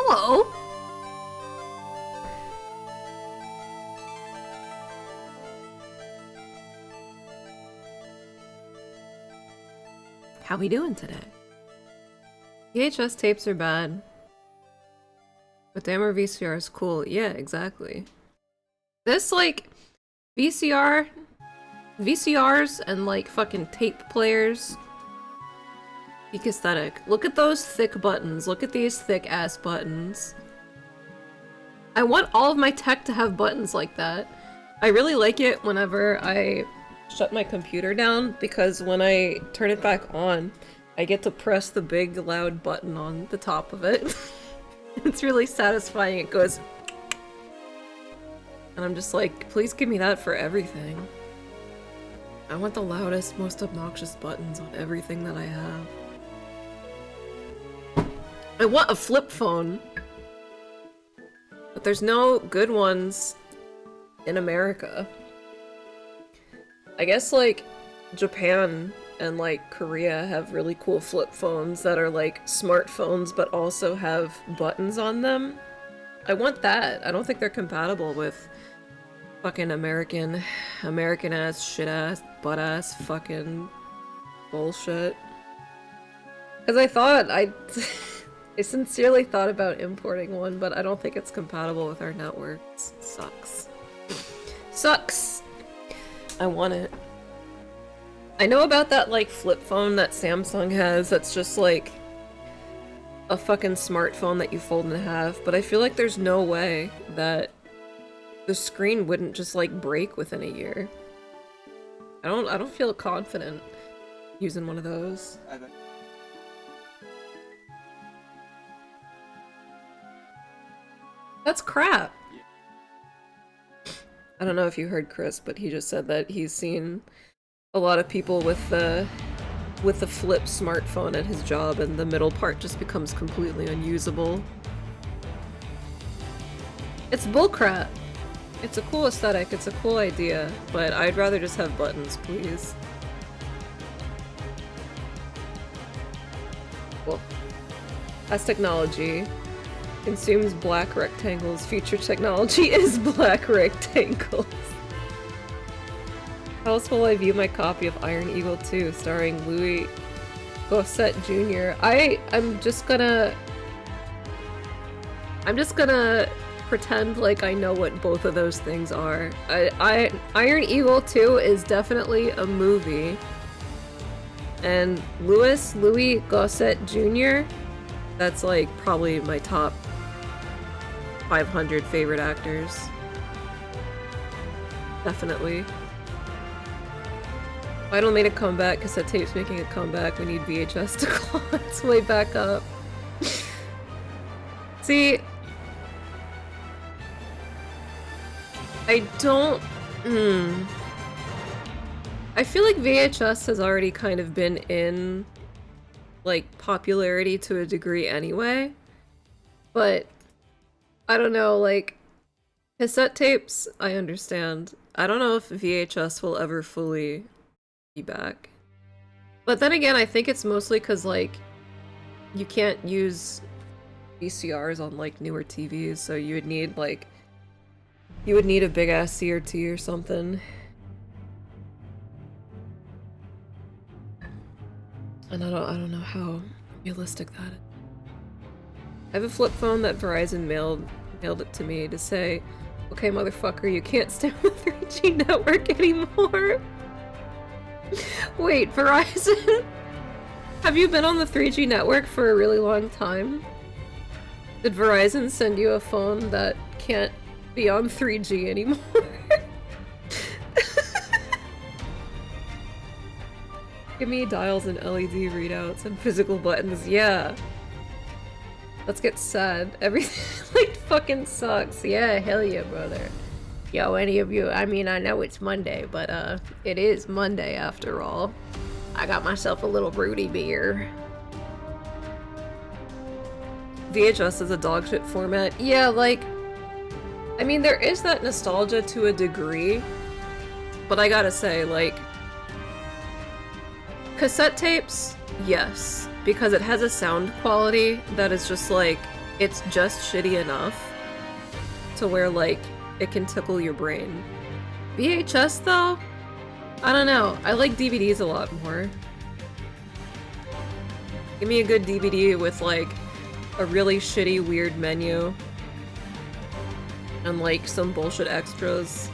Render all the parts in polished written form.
Hello! How we doing today? VHS tapes are bad. But the MR VCR is cool. Yeah, exactly. This, like, VCRs and, like, fucking tape players. Peak aesthetic. Look at those thick buttons. Look at these thick-ass buttons. I want all of my tech to have buttons like that. I really like it whenever I shut my computer down, because when I turn it back on, I get to press the big loud button on the top of it. It's really satisfying. It goes... And I'm just like, please give me that for everything. I want the loudest, most obnoxious buttons on everything that I have. I want a flip phone. But there's no good ones in America. I guess, like, Japan and, like, Korea have really cool flip phones that are, like, smartphones but also have buttons on them. I want that. I don't think they're compatible with fucking American-ass, shit-ass, butt-ass fucking bullshit. Because I sincerely thought about importing one, but I don't think it's compatible with our networks. Sucks. Sucks! I want it. I know about that, like, flip phone that Samsung has that's just, like, a fucking smartphone that you fold in half, but I feel like there's no way that the screen wouldn't just, like, break within a year. I don't feel confident using one of those. That's crap! I don't know if you heard Chris, but he just said that he's seen a lot of people with the flip smartphone at his job, and the middle part just becomes completely unusable. It's bullcrap. It's a cool aesthetic, it's a cool idea, but I'd rather just have buttons, please. Well, as technology consumes black rectangles, future technology is black rectangles. How else will I view my copy of Iron Eagle 2 starring Louis Gossett Jr.? I'm just gonna pretend like I know what both of those things are. Iron Eagle 2 is definitely a movie. And Louis Gossett Jr., that's like probably my top 500 favorite actors. Definitely. Vinyl made a comeback, cassette tape's making a comeback, we need VHS to claw its way back up. See, I don't... I feel like VHS has already kind of been in, like, popularity to a degree anyway, but I don't know, like, cassette tapes, I understand. I don't know if VHS will ever fully be back. But then again, I think it's mostly because, like, you can't use VCRs on, like, newer TVs, so you would need, like, a big-ass CRT or something. And I don't know how realistic that is. I have a flip phone that Verizon mailed it to me to say, okay, motherfucker, you can't stay on the 3G network anymore. Wait, Verizon? Have you been on the 3G network for a really long time? Did Verizon send you a phone that can't be on 3G anymore? Give me dials and LED readouts and physical buttons, yeah. Let's get sad. Everything, like, fucking sucks. Yeah, hell yeah, brother. Yo, any of you, I mean, I know it's Monday, but, it is Monday after all. I got myself a little broody beer. VHS is a dogshit format. Yeah, like, I mean, there is that nostalgia to a degree, but I gotta say, like, cassette tapes, yes, because it has a sound quality that is just, like, it's just shitty enough to where, like, it can tickle your brain. VHS, though? I don't know. I like DVDs a lot more. Give me a good DVD with, like, a really shitty, weird menu. And, like, some bullshit extras.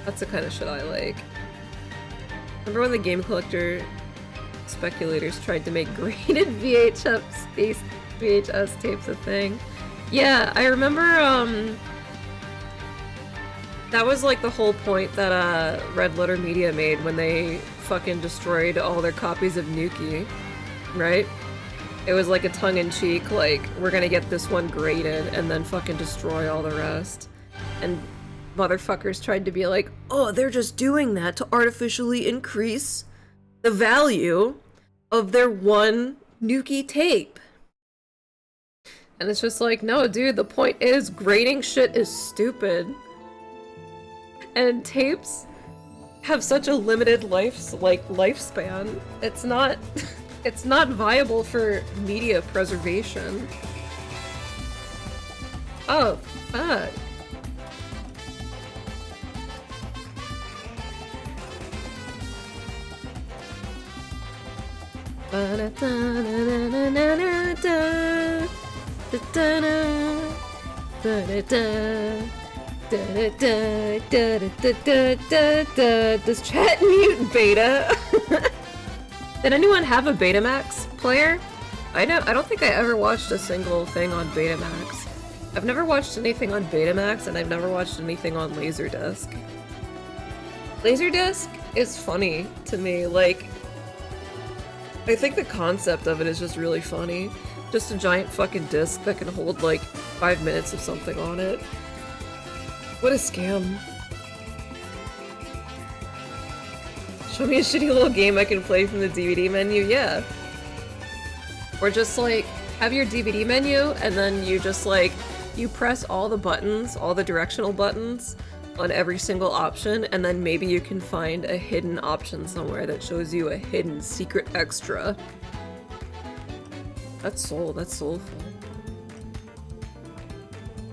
That's the kind of shit I like. Remember when the Game Collector speculators tried to make graded VHS tapes a thing? Yeah, I remember, that was like the whole point that Red Letter Media made when they fucking destroyed all their copies of Nuki, right? It was like a tongue-in-cheek, like, we're gonna get this one graded and then fucking destroy all the rest. And motherfuckers tried to be like, oh, they're just doing that to artificially increase the value of their one Nuki tape. And it's just like, no, dude, the point is grading shit is stupid. And tapes have such a limited lifespan. It's not it's not viable for media preservation. Oh, fuck. Does chat mute beta? Did anyone have a Betamax player? I don't think I ever watched a single thing on Betamax. I've never watched anything on Betamax, and I've never watched anything on Laserdisc. Laserdisc is funny to me, like, I think the concept of it is just really funny. Just a giant fucking disc that can hold like 5 minutes of something on it. What a scam. Show me a shitty little game I can play from the DVD menu, yeah. Or just like, have your DVD menu and then you just like, you press all the buttons, all the directional buttons on every single option, and then maybe you can find a hidden option somewhere that shows you a hidden secret extra. That's soulful.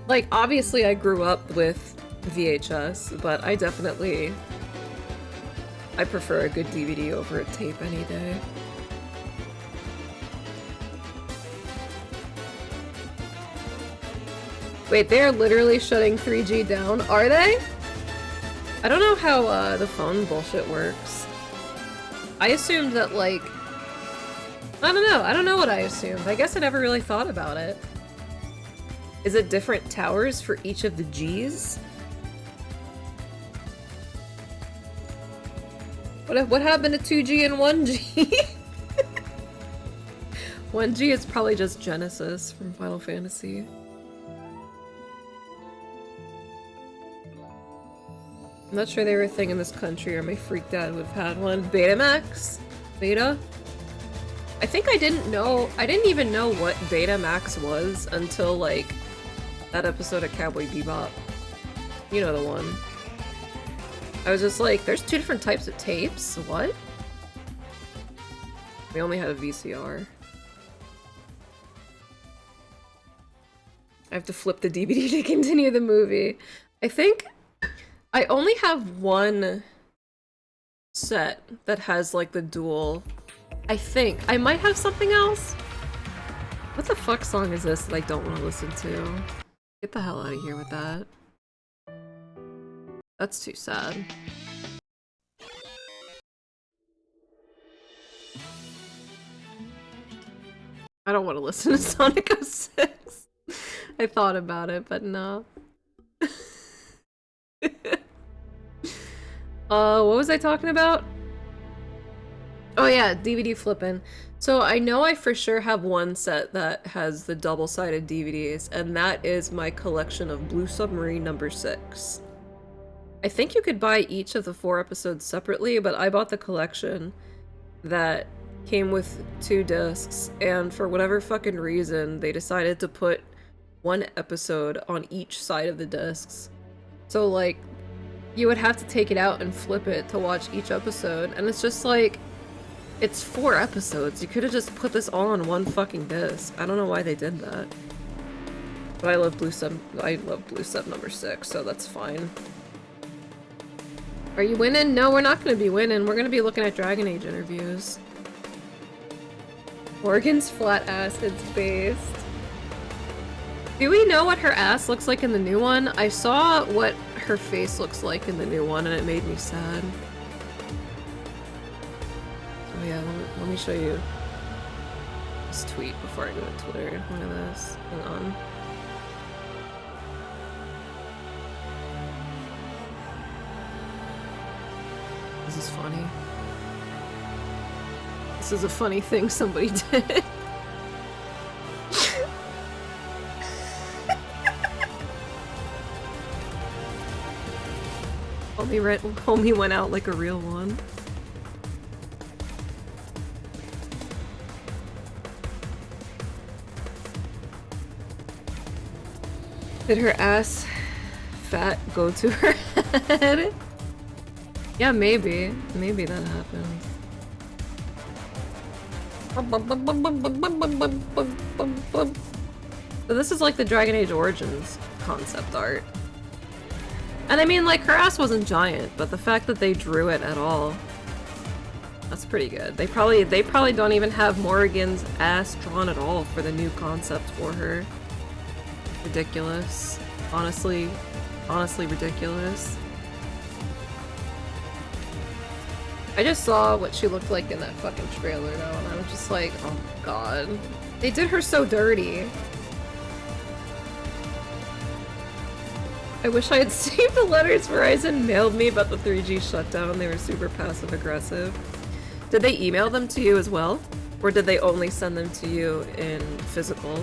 Like, obviously I grew up with VHS, but I prefer a good DVD over a tape any day. Wait, they're literally shutting 3G down, are they? I don't know how the phone bullshit works. I assumed that, like... I don't know what I assumed. I guess I never really thought about it. Is it different towers for each of the Gs? What happened to 2G and 1G? 1G is probably just Genesis from Final Fantasy. I'm not sure they were a thing in this country, or my freak dad would have had one. Betamax? Beta? I think I didn't even know what Betamax was until, like, that episode of Cowboy Bebop. You know the one. I was just like, there's 2 different types of tapes? What? We only had a VCR. I have to flip the DVD to continue the movie. I think I only have one set that has, like, the dual... I think. I might have something else? What the fuck song is this that I don't want to listen to? Get the hell out of here with that. That's too sad. I don't want to listen to Sonic 06. I thought about it, but no. What was I talking about? Oh yeah, DVD flipping. So I know I for sure have one set that has the double-sided DVDs, and that is my collection of Blue Submarine number 6. I think you could buy each of the 4 episodes separately, but I bought the collection that came with 2 discs, and for whatever fucking reason, they decided to put 1 episode on each side of the discs. So, like, you would have to take it out and flip it to watch each episode, and it's just like, it's 4 episodes. You could have just put this all on 1 fucking disc. I don't know why they did that. But I love blue sub number 6, so that's fine. Are you winning? No, we're not gonna be winning. We're gonna be looking at Dragon Age interviews. Morgan's flat ass is based. Do we know what her ass looks like in the new one? I saw what her face looks like in the new one and it made me sad. Oh yeah, let me show you this tweet before I go to Twitter. Look at this. Hang on. This is funny. This is a funny thing somebody did. Homie went out like a real one. Did her ass fat go to her head? Yeah, maybe. Maybe that happens. So this is like the Dragon Age Origins concept art. And I mean, like, her ass wasn't giant, but the fact that they drew it at all, that's pretty good. They probably don't even have Morrigan's ass drawn at all for the new concept for her. Ridiculous. Honestly ridiculous. I just saw what she looked like in that fucking trailer though, and I was just like, oh my god. They did her so dirty. I wish I had saved the letters Verizon mailed me about the 3G shutdown. They were super passive aggressive. Did they email them to you as well? Or did they only send them to you in physical?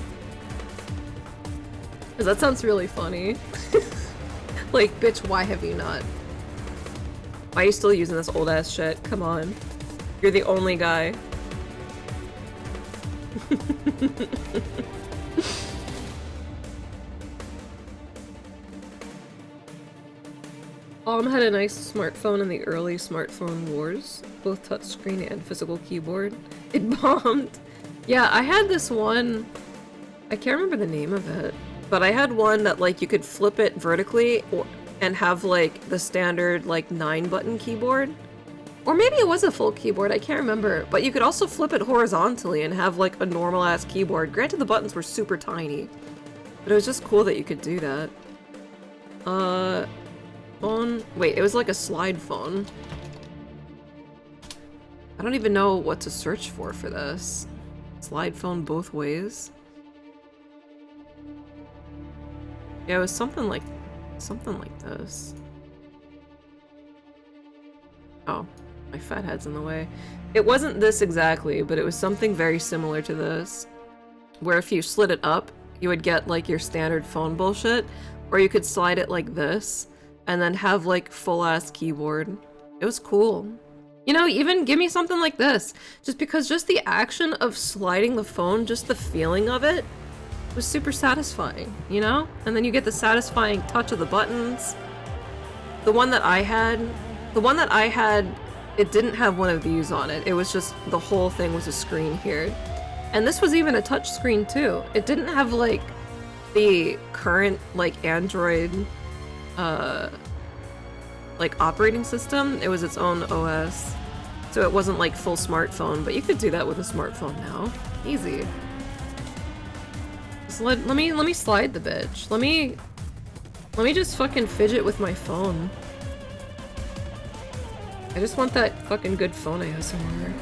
Because that sounds really funny. Like, bitch, why have you not? Why are you still using this old ass shit? Come on. You're the only guy. Mom had a nice smartphone in the early smartphone wars, both touchscreen and physical keyboard. It bombed. Yeah, I had this one, I can't remember the name of it, but I had one that like you could flip it vertically and have like the standard like 9-button keyboard. Or maybe it was a full keyboard, I can't remember, but you could also flip it horizontally and have like a normal ass keyboard. Granted the buttons were super tiny, but it was just cool that you could do that. Phone? Wait, it was like a slide phone. I don't even know what to search for this. Slide phone both ways. Yeah, it was something like this. Oh, my fat head's in the way. It wasn't this exactly, but it was something very similar to this. Where if you slid it up, you would get like your standard phone bullshit, or you could slide it like this and then have like full-ass keyboard. It was cool. You know, even give me something like this. Just because just the action of sliding the phone, just the feeling of it, was super satisfying, you know? And then you get the satisfying touch of the buttons. The one that I had, it didn't have one of these on it. It was just, the whole thing was a screen here. And this was even a touch screen too. It didn't have like the current like Android like operating system. It was its own OS, so it wasn't like full smartphone, but you could do that with a smartphone now. Easy. Just let me slide the bitch. Let me just fucking fidget with my phone. I just want that fucking good phone ASMR.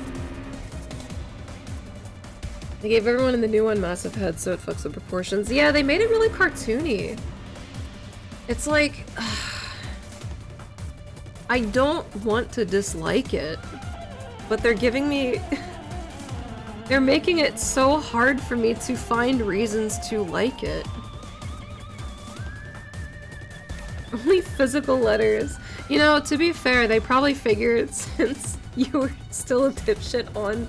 They gave everyone in the new one massive heads, so it fucks the proportions. Yeah, they made it really cartoony. It's like, I don't want to dislike it, but they're giving me, they're making it so hard for me to find reasons to like it. Only physical letters. You know, to be fair, they probably figured since you were still a dipshit on,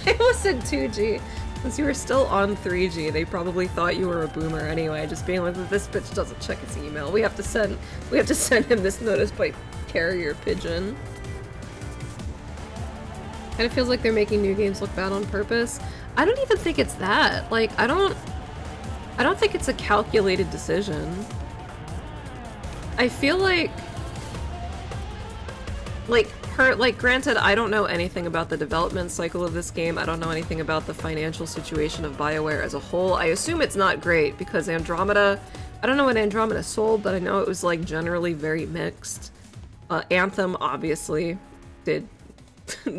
I almost said 2G. Since you were still on 3G, they probably thought you were a boomer anyway, just being like, this bitch doesn't check his email. We have to send him this notice by carrier pigeon. Kinda feels like they're making new games look bad on purpose. I don't even think it's that. Like, I don't I don't think it's a calculated decision. I feel like granted, I don't know anything about the development cycle of this game. I don't know anything about the financial situation of BioWare as a whole. I assume it's not great because Andromeda, I don't know what Andromeda sold, but I know it was like generally very mixed. Anthem obviously did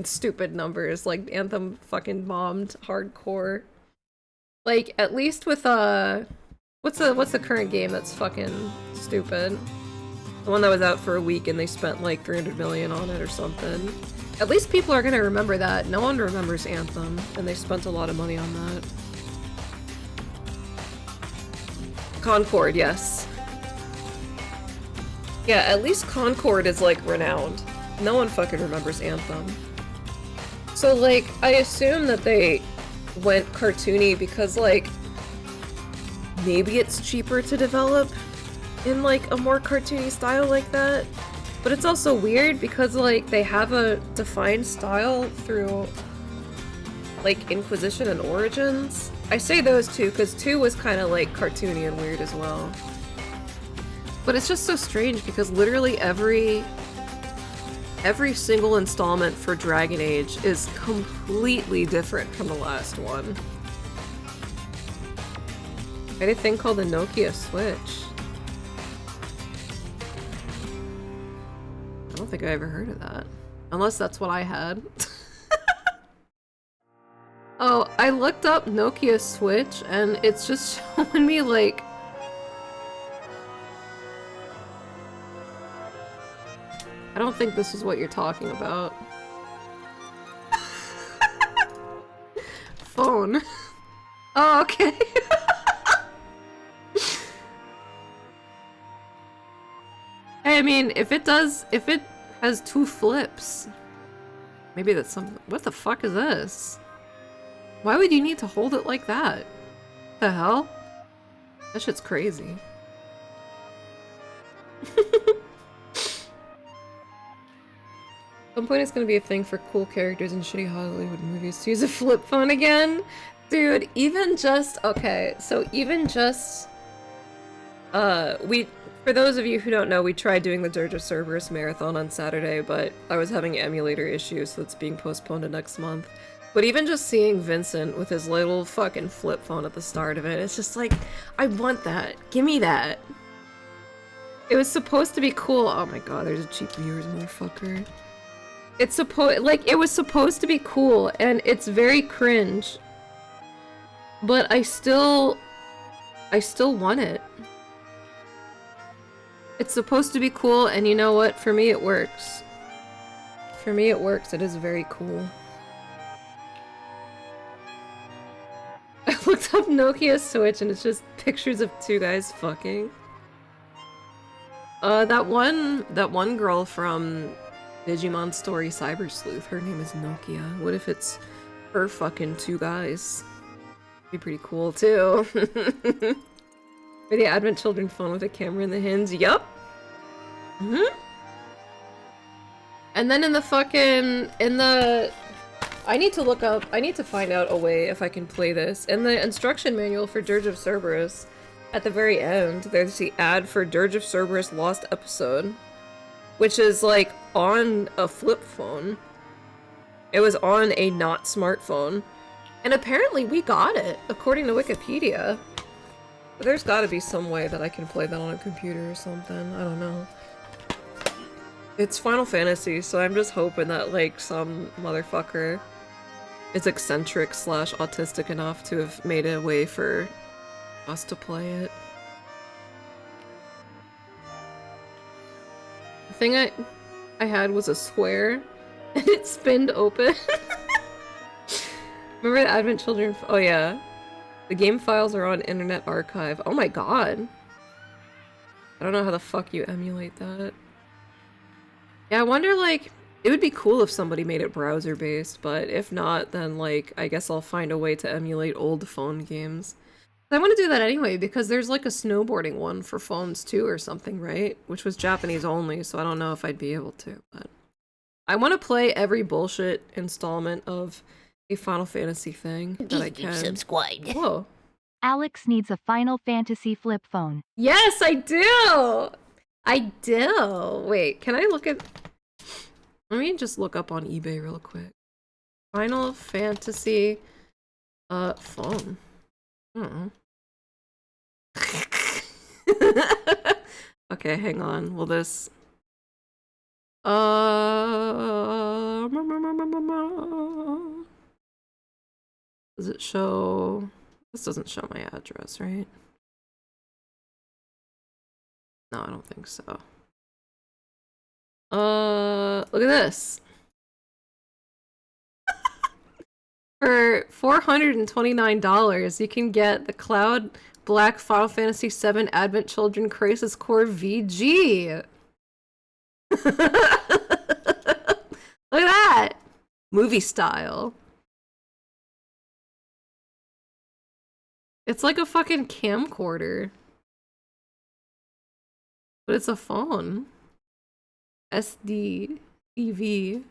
stupid numbers. Like Anthem fucking bombed hardcore. Like at least with what's the current game that's fucking stupid? The one that was out for a week and they spent like 300 million on it or something. At least people are gonna remember that. No one remembers Anthem, and they spent a lot of money on that. Concord, yes. Yeah, at least Concord is like renowned. No one fucking remembers Anthem. So like, I assume that they went cartoony because like, maybe it's cheaper to develop in like a more cartoony style like that, but it's also weird because like they have a defined style through like Inquisition and Origins. I say those two because 2 was kind of like cartoony and weird as well. But it's just so strange because literally every single installment for Dragon Age is completely different from the last one. I had a thing called the Nokia Switch. I don't think I ever heard of that. Unless that's what I had. Oh, I looked up Nokia Switch and it's just showing me like... I don't think this is what you're talking about. Phone. Oh, okay. Hey, I mean, if it has 2 flips, maybe that's something. What the fuck is this? Why would you need to hold it like that? The hell? That shit's crazy. At some point it's gonna be a thing for cool characters in shitty Hollywood movies to use a flip phone again? Dude, even just, okay, so even just, for those of you who don't know, we tried doing the Dirge of Cerberus marathon on Saturday, but I was having emulator issues, so it's being postponed to next month. But even just seeing Vincent with his little fucking flip phone at the start of it, it's just like, I want that. Give me that. It was supposed to be cool. Oh my god, there's a cheap viewers, motherfucker. It was supposed to be cool, and it's very cringe. But I still want it. It's supposed to be cool, and you know what? For me, it works. For me, it works. It is very cool. I looked up Nokia Switch, and it's just pictures of 2 guys fucking. That one girl from Digimon Story Cyber Sleuth, her name is Nokia. What if it's her fucking 2 guys? Be pretty cool, too. For the Advent Children phone with a camera in the hands. Yup. And then in the I need to find out a way if I can play this. In the instruction manual for Dirge of Cerberus, at the very end, there's the ad for Dirge of Cerberus Lost Episode, which is like on a flip phone. It was on a not smartphone. And apparently we got it, according to Wikipedia. But there's gotta be some way that I can play that on a computer or something. I don't know. It's Final Fantasy, so I'm just hoping that, like, some motherfucker is eccentric / autistic enough to have made a way for us to play it. The thing I had was a square, and it spinned open. Remember the Advent Children? Oh yeah. The game files are on Internet Archive. Oh my god. I don't know how the fuck you emulate that. Yeah, I wonder, like, it would be cool if somebody made it browser-based, but if not, then, like, I guess I'll find a way to emulate old phone games. I want to do that anyway, because there's, like, a snowboarding one for phones, too, or something, right? Which was Japanese only, so I don't know if I'd be able to, but... I want to play every bullshit installment of a Final Fantasy thing that I can. Subscribe. Whoa. Alex needs a Final Fantasy flip phone. Yes, I do! I do! Wait, can I look at... Let me just look up on eBay real quick. Final Fantasy... phone. Okay, hang on. Will this... Does it show... This doesn't show my address, right? No, I don't think so. Look at this. For $429, you can get the Cloud Black Final Fantasy VII Advent Children Crisis Core VG. Look at that! Movie style. It's like a fucking camcorder. But it's a phone. SD. EV.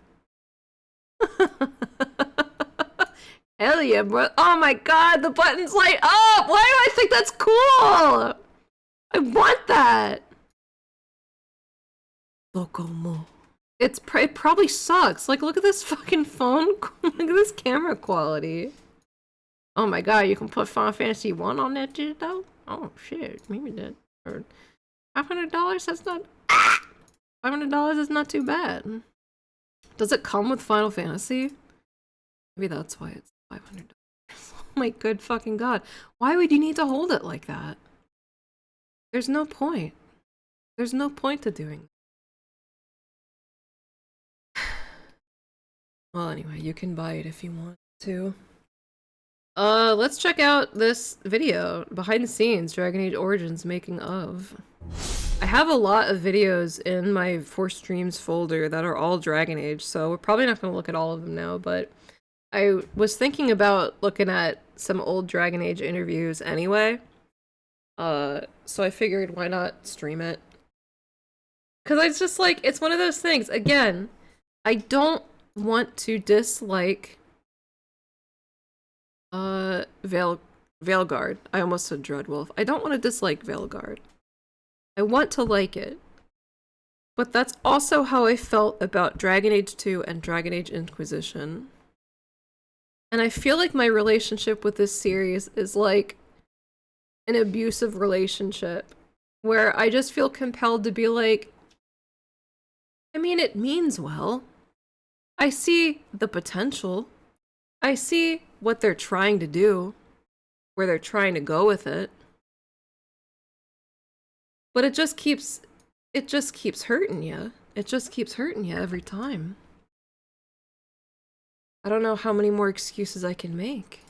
Hell yeah, bro. Oh my god, the buttons light up! Why do I think that's cool? I want that! Docomo. It probably sucks. Like, look at this fucking phone. Look at this camera quality. Oh my god, you can put Final Fantasy 1 on that shit though? Oh shit, maybe that. Or $500? That's not... $500 is not too bad. Does it come with Final Fantasy? Maybe that's why it's $500. Oh my good fucking god. Why would you need to hold it like that? There's no point. There's no point to doing that. Well, anyway, you can buy it if you want to. Let's check out this video. Behind the scenes, Dragon Age Origins making of. I have a lot of videos in my For Streams folder that are all Dragon Age, so we're probably not going to look at all of them now, but I was thinking about looking at some old Dragon Age interviews anyway. So I figured why not stream it? Because it's just like, it's one of those things. Again, I don't want to dislike Veilguard. I almost said Dreadwolf. I don't want to dislike Veilguard. I want to like it. But that's also how I felt about Dragon Age 2 and Dragon Age Inquisition. And I feel like my relationship with this series is like an abusive relationship where I just feel compelled to be like, I mean, it means well. I see the potential. I see what they're trying to do, where they're trying to go with it. But it just keeps hurting you. It just keeps hurting you every time. I don't know how many more excuses I can make.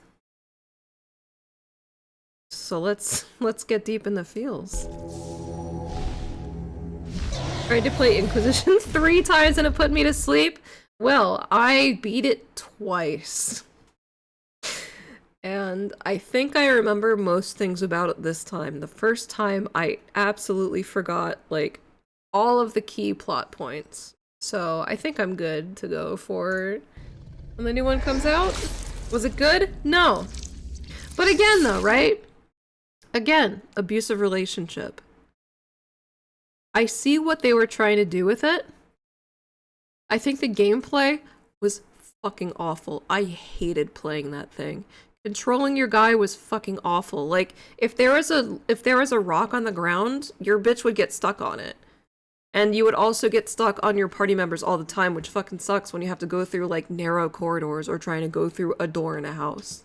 So let's get deep in the feels. Tried to play Inquisition 3 times and it put me to sleep. Well, I beat it twice. And I think I remember most things about it this time. The first time I absolutely forgot, like, all of the key plot points. So I think I'm good to go for when the new one comes out. Was it good? No. But again though, right? Again, abusive relationship. I see what they were trying to do with it. I think the gameplay was fucking awful. I hated playing that thing. Controlling your guy was fucking awful. Like, if there was a rock on the ground, your bitch would get stuck on it. And you would also get stuck on your party members all the time, which fucking sucks when you have to go through, like, narrow corridors or trying to go through a door in a house.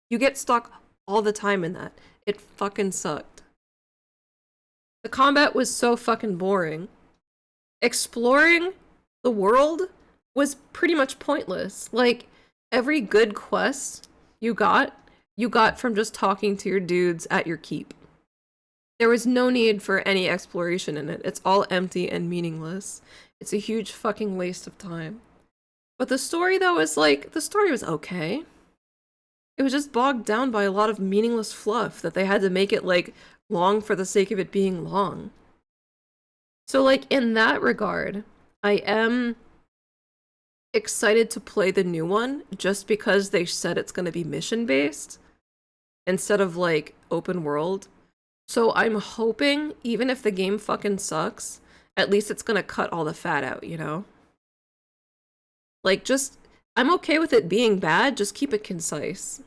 You get stuck all the time in that. It fucking sucked. The combat was so fucking boring. Exploring the world was pretty much pointless. Like, every good quest you got from just talking to your dudes at your keep. There was no need for any exploration in it. It's all empty and meaningless. It's a huge fucking waste of time. But the story, though, is like, the story was okay. It was just bogged down by a lot of meaningless fluff that they had to make it, like, long for the sake of it being long. So, like, in that regard, I am excited to play the new one just because they said it's going to be mission-based. instead of like open world. So I'm hoping, even if the game fucking sucks, at least it's gonna cut all the fat out, you know? Like, just, I'm okay with it being bad, just keep it concise.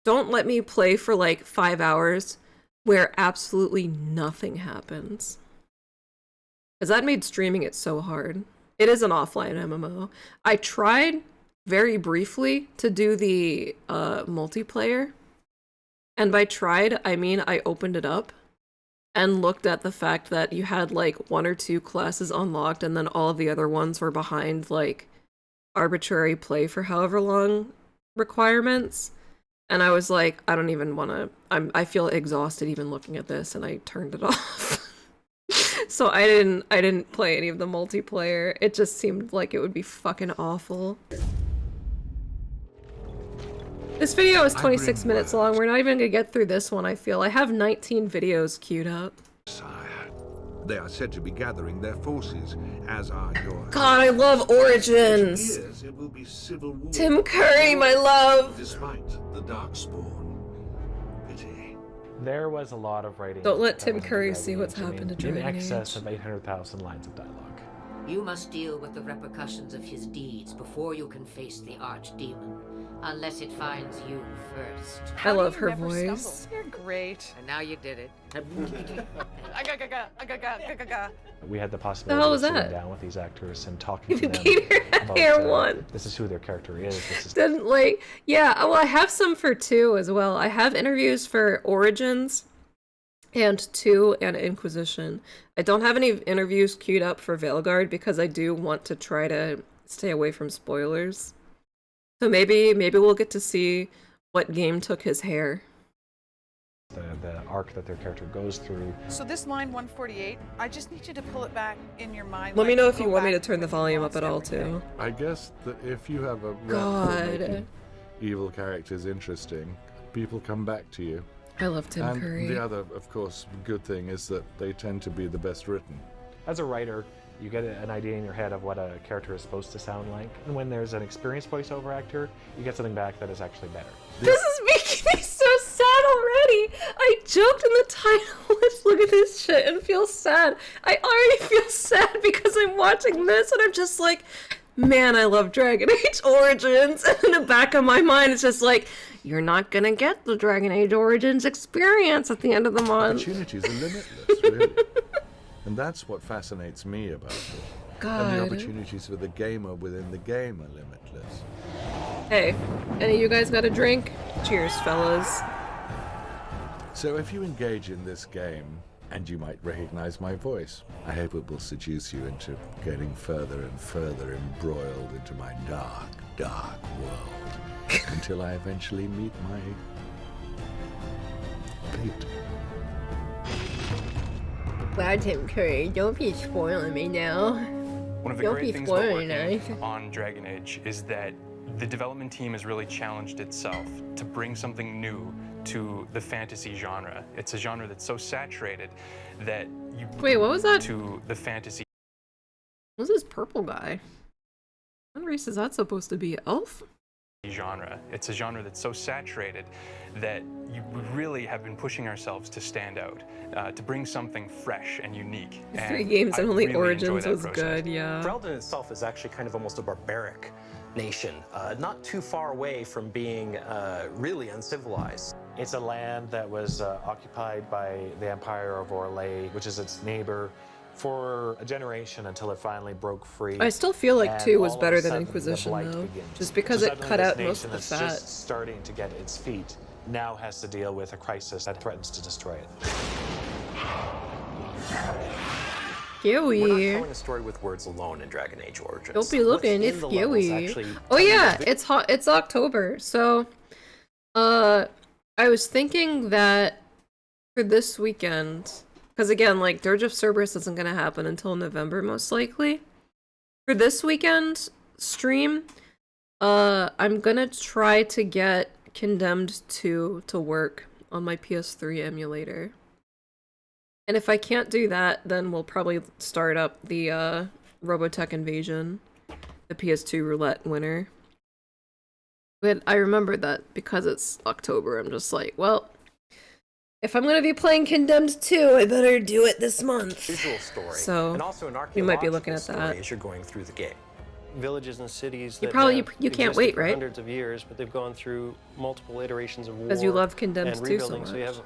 Don't let me play for like 5 hours where absolutely nothing happens. Because that made streaming it so hard. It is an offline MMO. I tried very briefly to do the multiplayer. And by tried, I mean I opened it up and looked at the fact that you had like 1 or 2 classes unlocked and then all of the other ones were behind like arbitrary play for however long requirements. And I was like, I don't even want to, I feel exhausted even looking at this, and I turned it off. So I didn't play any of the multiplayer. It just seemed like it would be fucking awful. This video is 26 minutes long. We're not even gonna get through this one, I feel. I have 19 videos queued up. Sire, they are said to be gathering their forces, as are your... God, I love Origins! Years, it will be civil war. Tim Curry, my love! Despite the Darkspawn. Pity. There was a lot of writing. Don't let that Tim went into Curry Dragon see what's Age. I mean, happened to in Dragon excess Age. of 800,000 lines of dialogue. You must deal with the repercussions of his deeds before you can face the Archdemon. Unless it finds you first. I love her never voice. stumble? You're great. And now you did it. We had the The possibility hell of was sitting that? down with these actors and talking to them Peter about Hair one. this is who their character is. This is Didn't like, yeah, well, I have some for 2 as well. I have interviews for Origins and 2 and Inquisition. I don't have any interviews queued up for Veilguard because I do want to try to stay away from spoilers. So maybe we'll get to see what game took his hair. the arc that their character goes through. So this line 148, I just need you to pull it back in your mind. Let me like know you if you go want me to back turn the when you volume up lost at all everything. too. I guess that if you have a rep for God. making evil characters interesting, people come back to you. I love Tim And Curry. the other, of course, good thing is that they tend to be the best written. As a writer, you get an idea in your head of what a character is supposed to sound like. And when there's an experienced voiceover actor, you get something back that is actually better. This is making me so sad already. I joked in the title, let's look at this shit and feel sad. I already feel sad because I'm watching this and I'm just like, man, I love Dragon Age Origins. And in the back of my mind, it's just like, you're not gonna get the Dragon Age Origins experience at the end of the month. Opportunities are limitless, really. And that's what fascinates me about it. And the God. opportunities for the gamer within the game are limitless. Hey, any of you guys got a drink? Cheers, fellas. So if you engage in this game, and you might recognize my voice, I hope it will seduce you into getting further and further embroiled into my dark, dark world, until I eventually meet my fate. Wow, Tim Curry, don't be spoiling me now. One of the Don't great be things about spoiling working anything. on Dragon Age is that the development team has really challenged itself to bring something new to the fantasy genre. It's a genre that's so saturated that you Wait, what was that? to the fantasy Who's this purple guy? What race is that supposed to be? Elf? genre. It's a genre that's so saturated that we really have been pushing ourselves to stand out, to bring something fresh and unique. The And 3 games I and only really enjoy Origins that was process. good, yeah. Ferelden itself is actually kind of almost a barbaric nation, not too far away from being really uncivilized. It's a land that was occupied by the Empire of Orlais, which is its neighbor, for a generation until it finally broke free. I still feel like And 2 was all of better a than sudden, the Inquisition blight though. begins. Just because So it suddenly cut this out most nation of the that's fat. just starting to get its feet now has to deal with a crisis that threatens to destroy it. We're not Scary. telling a story with words alone in Dragon Age Origins. Don't be looking, What's it's in the levels scary. actually Oh tell you yeah, the it's hot. It's October, so I was thinking that for this weekend, because again, like Dirge of Cerberus isn't gonna happen until November most likely. For this weekend stream, I'm gonna try to get Condemned 2 to work on my PS3 emulator. And if I can't do that, then we'll probably start up the Robotech Invasion, the PS2 roulette winner. But I remember that because it's October, I'm just like, well, if I'm gonna be playing Condemned 2, I better do it this month. Visual story, So, and also an we might be archaeological looking at story that. as you're going through the game. Villages and cities You that probably- have you can't existed wait, for right? hundreds of years, but they've gone through multiple iterations of war. Because you love Condemned and 2 so rebuilding. So you much.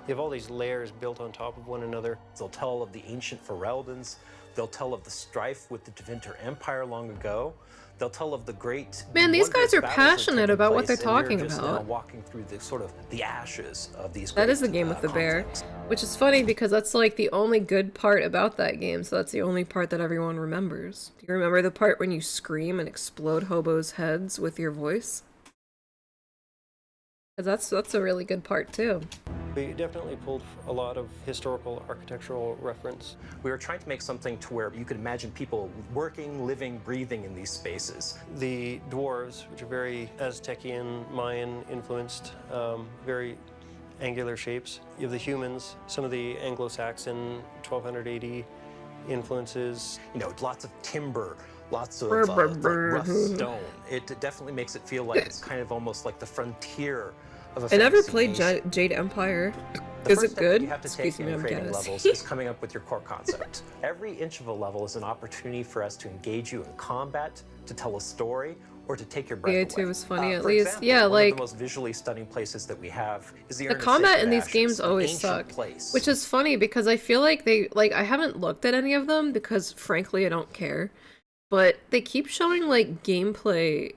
have all these layers built on top of one another. They'll tell of the ancient Fereldans. They'll tell of the strife with the Tevinter Empire long ago. They'll tell of the great. Man, these guys wondrous are battles that have passionate taken about what place, they're and talking we're just now about. walking through the sort of the ashes of these. That is the great, game with the bear, conflicts. which is funny because that's like the only good part about that game, so that's the only part that everyone remembers. Do you remember the part when you scream and explode hobos' heads with your voice? 'Cause that's a really good part too. We definitely pulled a lot of historical architectural reference. We were trying to make something to where you could imagine people working, living, breathing in these spaces. The dwarves, which are very Aztecian, Mayan influenced, very angular shapes. You have the humans, some of the Anglo-Saxon 1200 AD influences. You know, lots of timber, lots of Brr, brr, like brr. rough stone. It definitely makes it feel like it's kind of almost like the frontier of a I never fantasy played nation. Jade Empire. The Is first it step good? You have to Excuse take me, in I'm creating jealous. levels is coming up with your core concept. Every inch of a level is an opportunity for us to engage you in combat, to tell a story, or to take your breath Yeah, away. too was funny, at For least. example, Yeah, one like- of the most visually stunning places that we have is the The Urn of combat Sacred in these Ashes, games an always ancient suck, place. which is funny because I feel like I haven't looked at any of them because frankly I don't care, but they keep showing like gameplay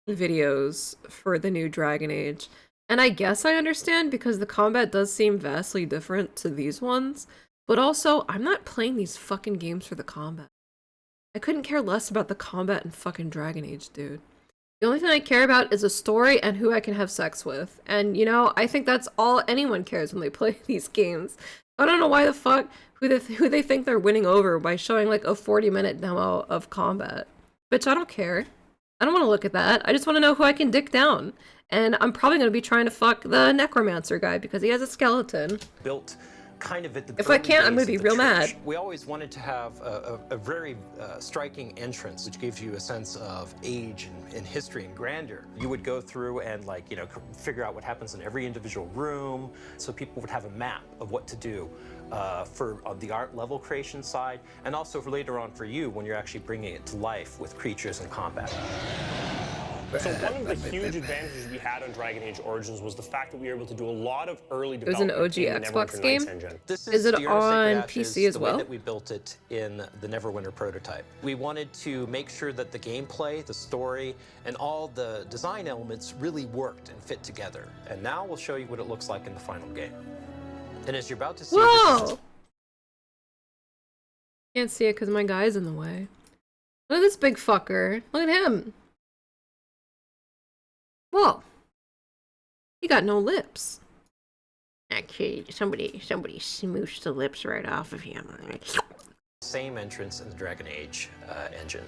videos for the new Dragon Age, and I guess I understand because the combat does seem vastly different to these ones, but also I'm not playing these fucking games for the combat. I couldn't care less about the combat in fucking Dragon Age, dude. The only thing I care about is a story and who I can have sex with. And, you know, I think that's all anyone cares when they play these games. I don't know why the fuck, who they think they're winning over by showing, like, a 40-minute demo of combat. Bitch, I don't care. I don't want to look at that. I just want to know who I can dick down. And I'm probably going to be trying to fuck the Necromancer guy because he has a skeleton. Built kind of at the If I early can't, I'm days gonna of be the real church. mad. We always wanted to have a very striking entrance, which gives you a sense of age and history and grandeur. You would go through and, like, you know, figure out what happens in every individual room, so people would have a map of what to do for on the art level creation side, and also for later on for you when you're actually bringing it to life with creatures and combat. So one of the huge advantages we had on Dragon Age Origins was the fact that we were able to do a lot of early It was an development OG in the Xbox Neverwinter game? Nights engine. This Is it the Urn of Sacred on Ashes, PC as the way well? that we built it in the Neverwinter prototype. We wanted to make sure that the gameplay, the story, and all the design elements really worked and fit together. And now we'll show you what it looks like in the final game. And as you're about to see, this is Whoa! Can't see it because my guy's in the way. Look at this big fucker. Look at him. Whoa. He got no lips. Actually, somebody smooshed the lips right off of him. the same entrance in the Dragon Age engine.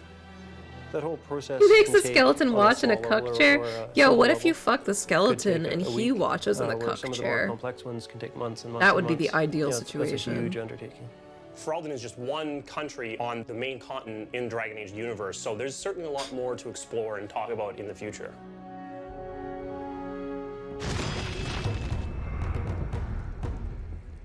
That whole process. He makes can a take skeleton on watch in a small level cuck chair. or a Yo, single what if you level. fuck the Could skeleton take and a he week, watches in the where cuck some of the more chair? complex ones can take months and months. That and would be the months. ideal Yeah, that's a situation. huge undertaking. Ferelden is just one country on the main continent in Dragon Age universe, so there's certainly a lot more to explore and talk about in the future.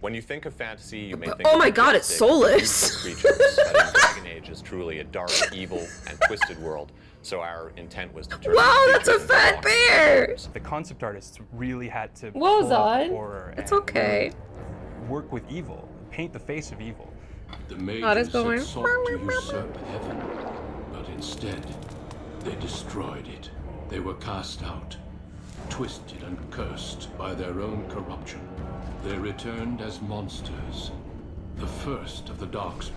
When you think of fantasy, you may think Oh of my god, it's majestic, soulless. beautiful creatures, but in Dragon Age is truly a dark, evil, and twisted world. So our intent was to turn Wow, the that's a creatures into fat walking bear! monsters. The concept artists really had to Whoa, pull out the Zod. horror It's and okay. work with evil, paint the face of evil. The God is mages going. had sought to usurp heaven, but instead, they destroyed it. They were cast out, twisted and cursed by their own corruption. They returned as monsters, the first of the Darkspawn.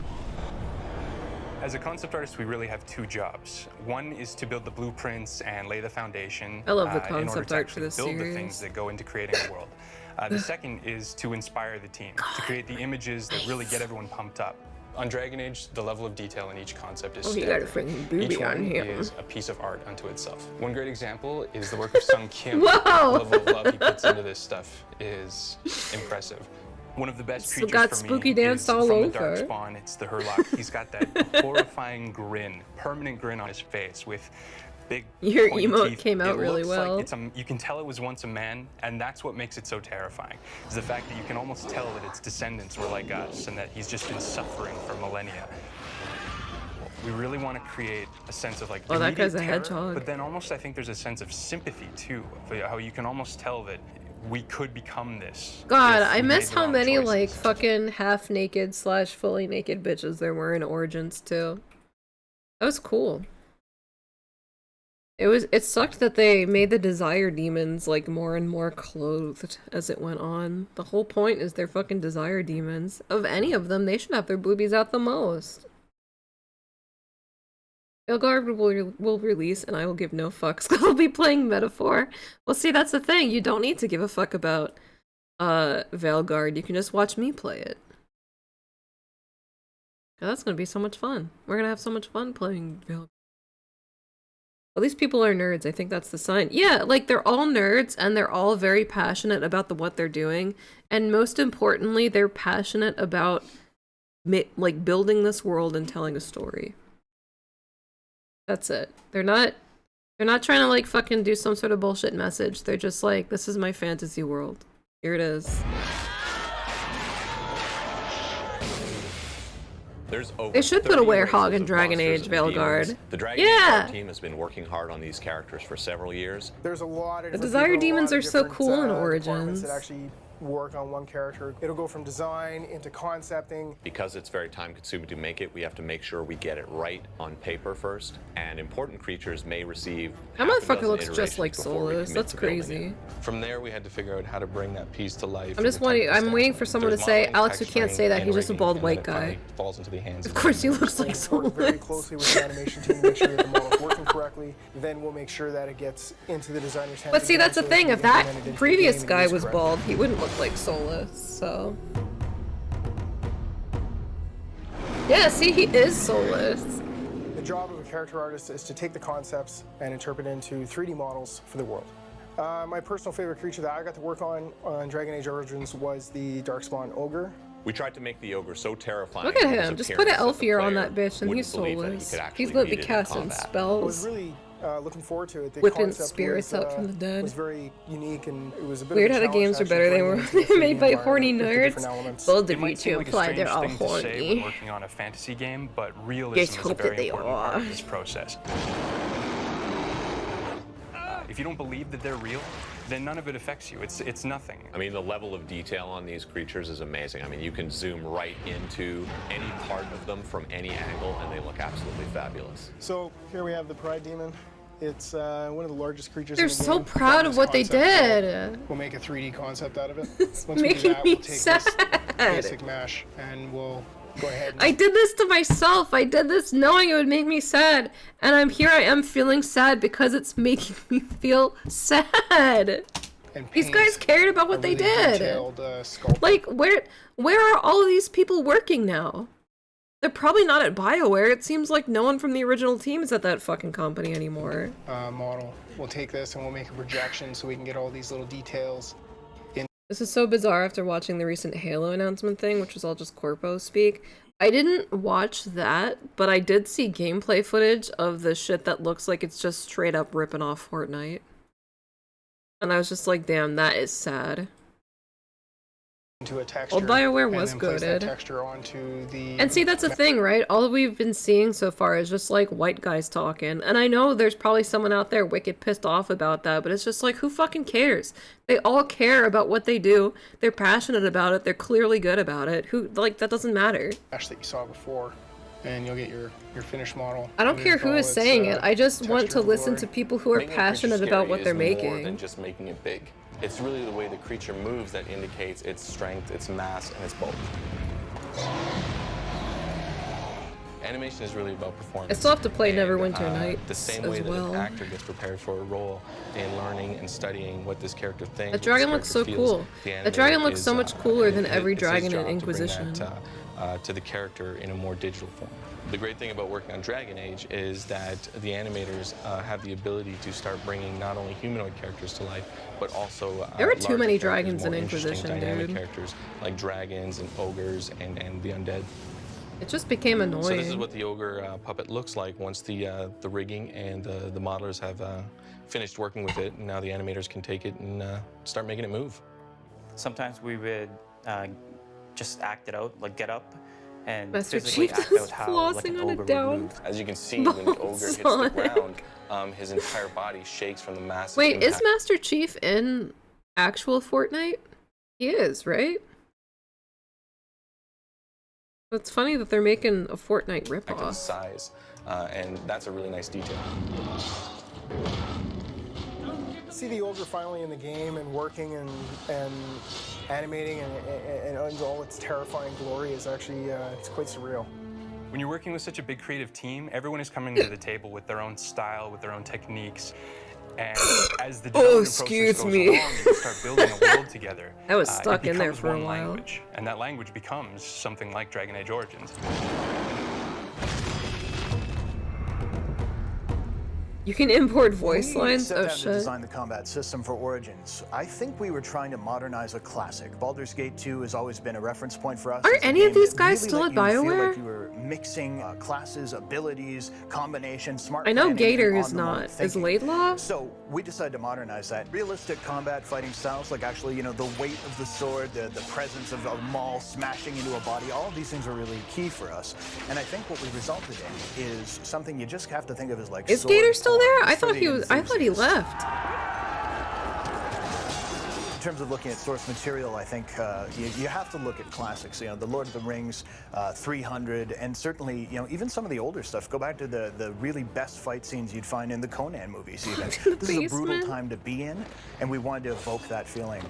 As a concept artist, we really have two jobs. One is to build the blueprints and lay the foundation. I love the in order concept to art for actually this build series. the things that go into creating a world. The second is to inspire the team, to create the images that really get everyone pumped up. On Dragon Age, the level of detail in each concept is Oh, he got a staggering. freaking booby Each on one him. is a piece of art unto itself. One great example is the work of Sung Kim. Whoa! The level of love he puts into this stuff is impressive. One of the best Still creatures got for spooky me dance is all from over. the Darkspawn. It's the Herlock. He's got that horrifying grin, permanent grin on his face with big. Your pointy emote teeth. came out It really looks like well. it's you can tell it was once a man, and that's what makes it so terrifying. Is the fact that you can almost tell that its descendants were like us, and that he's just been suffering for millennia. We really want to create a sense of like Oh, that guy's a immediate terror, hedgehog. but then almost I think there's a sense of sympathy too, of how you can almost tell that we could become this. God, if I we miss made the how wrong many choices. like fucking half naked / fully naked bitches there were in Origins too. That was cool. It sucked that they made the desire demons like more and more clothed as it went on. The whole point is they're fucking desire demons. Of any of them, they should have their boobies out the most. Veilguard will release, and I will give no fucks because I'll be playing Metaphor. Well, see, that's the thing. You don't need to give a fuck about Veilguard. You can just watch me play it. Yeah, that's gonna be so much fun. We're gonna have so much fun playing Veilguard. Well, these people are nerds. I think that's the sign. Yeah, like they're all nerds, and they're all very passionate about what they're doing. And most importantly, they're passionate about like building this world and telling a story. That's it. They're not trying to like fucking do some sort of bullshit message. They're just like, this is my fantasy world. Here it is. There's over They should put a 30 werehog races in of Dragon monsters Age and Veilguard. demons. The Dragon Yeah! Age team has been working hard on these characters for several years. There's a lot of The different Desire people, a Demons lot of are so different, cool in departments Origins. that actually work on one character. It'll go from design into concepting. Because it's very time consuming to make it, we have to make sure we get it right on paper first. And important creatures may receive That half a motherfucker dozen looks just iterations like before we Solus. commit That's to building crazy. it. From there, we had to figure out how to bring that piece to life. I'm just waiting. I'm waiting for someone to say, Alex, you can't say that. He's just a bald white guy. Falls into the hands Of course, he looks like Work very Solus. closely with the animation team to make sure that the model's working correctly. Then we'll make sure that it gets into the designer's hands. But see, again that's the so it thing. can If be that implemented into the previous game and guy used was correctly. bald, he wouldn't look like Solus. So yeah, see, he is Solus. The job of a character artist is to take the concepts and interpret it into 3D models for the world. My personal favorite creature that I got to work on Dragon Age Origins was the Darkspawn Ogre. We tried to make the ogre so terrifying. Look at in his him. Just put an appearance that the Elfier on player that bitch, and wouldn't he's believe that he Solus. could actually He's gonna be beat it in casting combat. I was spells. really looking forward to it. The Whipping concept spirits was, out from the dead. was very unique, and it was a bit Weird of how a the games challenge are better. They actually were bring into the 3D made by horny environment with the nerds. different elements. Bold It of you might seem to like a imply strange they're all thing to say when horny. working on a fantasy game, but realism Yes, is a hope that very they important part are. of this process. If you don't believe that they're real, then none of it affects you. It's nothing. I mean, the level of detail on these creatures is amazing. I mean, you can zoom right into any part of them from any angle, and they look absolutely fabulous. So here we have the Pride Demon. It's one of the largest creatures They're in the so game. proud From of this what they concept did. We'll make a 3D concept out of it. It's Once we do making that, me we'll take sad. this basic mesh and we'll go ahead and I did this to myself. I did this knowing it would make me sad. And I am feeling sad because it's making me feel sad. These guys cared about what they did. Like, where are all of these people working now? They're probably not at BioWare. It seems like no one from the original team is at that fucking company anymore. model. We'll take this and we'll make a projection so we can get all these little details. This is so bizarre after watching the recent Halo announcement thing, which was all just corpo speak. I didn't watch that, but I did see gameplay footage of the shit that looks like it's just straight up ripping off Fortnite. And I was just like, damn, that is sad. Into a texture. Old BioWare and was then place that goated. texture onto the. And see, that's the thing, right? All we've been seeing so far is just like white guys talking. And I know there's probably someone out there wicked pissed off about that, but it's just like, who fucking cares? They all care about what they do. They're passionate about it. They're clearly good about it. Who, like, that doesn't matter. Mesh that you saw before, and you'll get your finished model. I don't care who is saying it. I just want to listen to people who are Making a creature passionate scary about what they're is more making. than just making it big. It's really the way the creature moves that indicates its strength, its mass, and its bulk. Animation is really about performance. I still have to play Neverwinter And, Nights the same as way that well. an actor gets prepared for a role in learning and studying what this character thinks. That dragon looks so cool. That dragon looks so much cooler than every dragon in Inquisition. To the character in a more digital form. The great thing about working on Dragon Age is that the animators have the ability to start bringing not only humanoid characters to life, but also There were too larger many characters, dragons in more interesting Inquisition, dynamic dude. characters like dragons and ogres and the undead. It just became annoying. So this is what the ogre puppet looks like once the rigging and the modelers have finished working with it, and now the animators can take it and start making it move. Sometimes we would just act it out, like get up and Master physically Chief act is out how like an flossing on ogre a would down. move. As you can see, when the ogre hits the ground, his entire body shakes from the massive Wait, impact. is Master Chief in actual Fortnite? He is, right? It's funny that they're making a Fortnite to the ripoff. size, and that's a really nice detail. See the ogre finally in the game and working and animating and all its terrifying glory is actually it's quite surreal. When you're working with such a big creative team, everyone is coming to the table with their own style, with their own techniques. And as the development process goes along, you start building a world together. I was stuck it in there becomes for a one while. language, and that language becomes something like Dragon Age Origins. You can import voice We lines? set Oh down to shit. design the combat system for Origins. I think we were trying to modernize a classic. Baldur's Gate 2 has always been a reference point for us. Are as a any of game these that guys really still let at you feel BioWare? like you were mixing classes, abilities, combinations, smart I know planning, Gator and is on-the-moment not. Is thinking. Laidlaw? So we decided to modernize that. Realistic combat fighting styles, like actually, you know, the weight of the sword, the presence of a maul smashing into a body, all of these things are really key for us. And I think what we resulted in is something you just have to think of as like Is sword Gator still there? porn I for thought the he was. I thought he enthusiast. left. In terms of looking at source material, I think you have to look at classics. You know, the Lord of the Rings, 300, and certainly, you know, even some of the older stuff. Go back to the really best fight scenes you'd find in the Conan movies. Even this is a brutal basement. time to be in, and we wanted to evoke that feeling.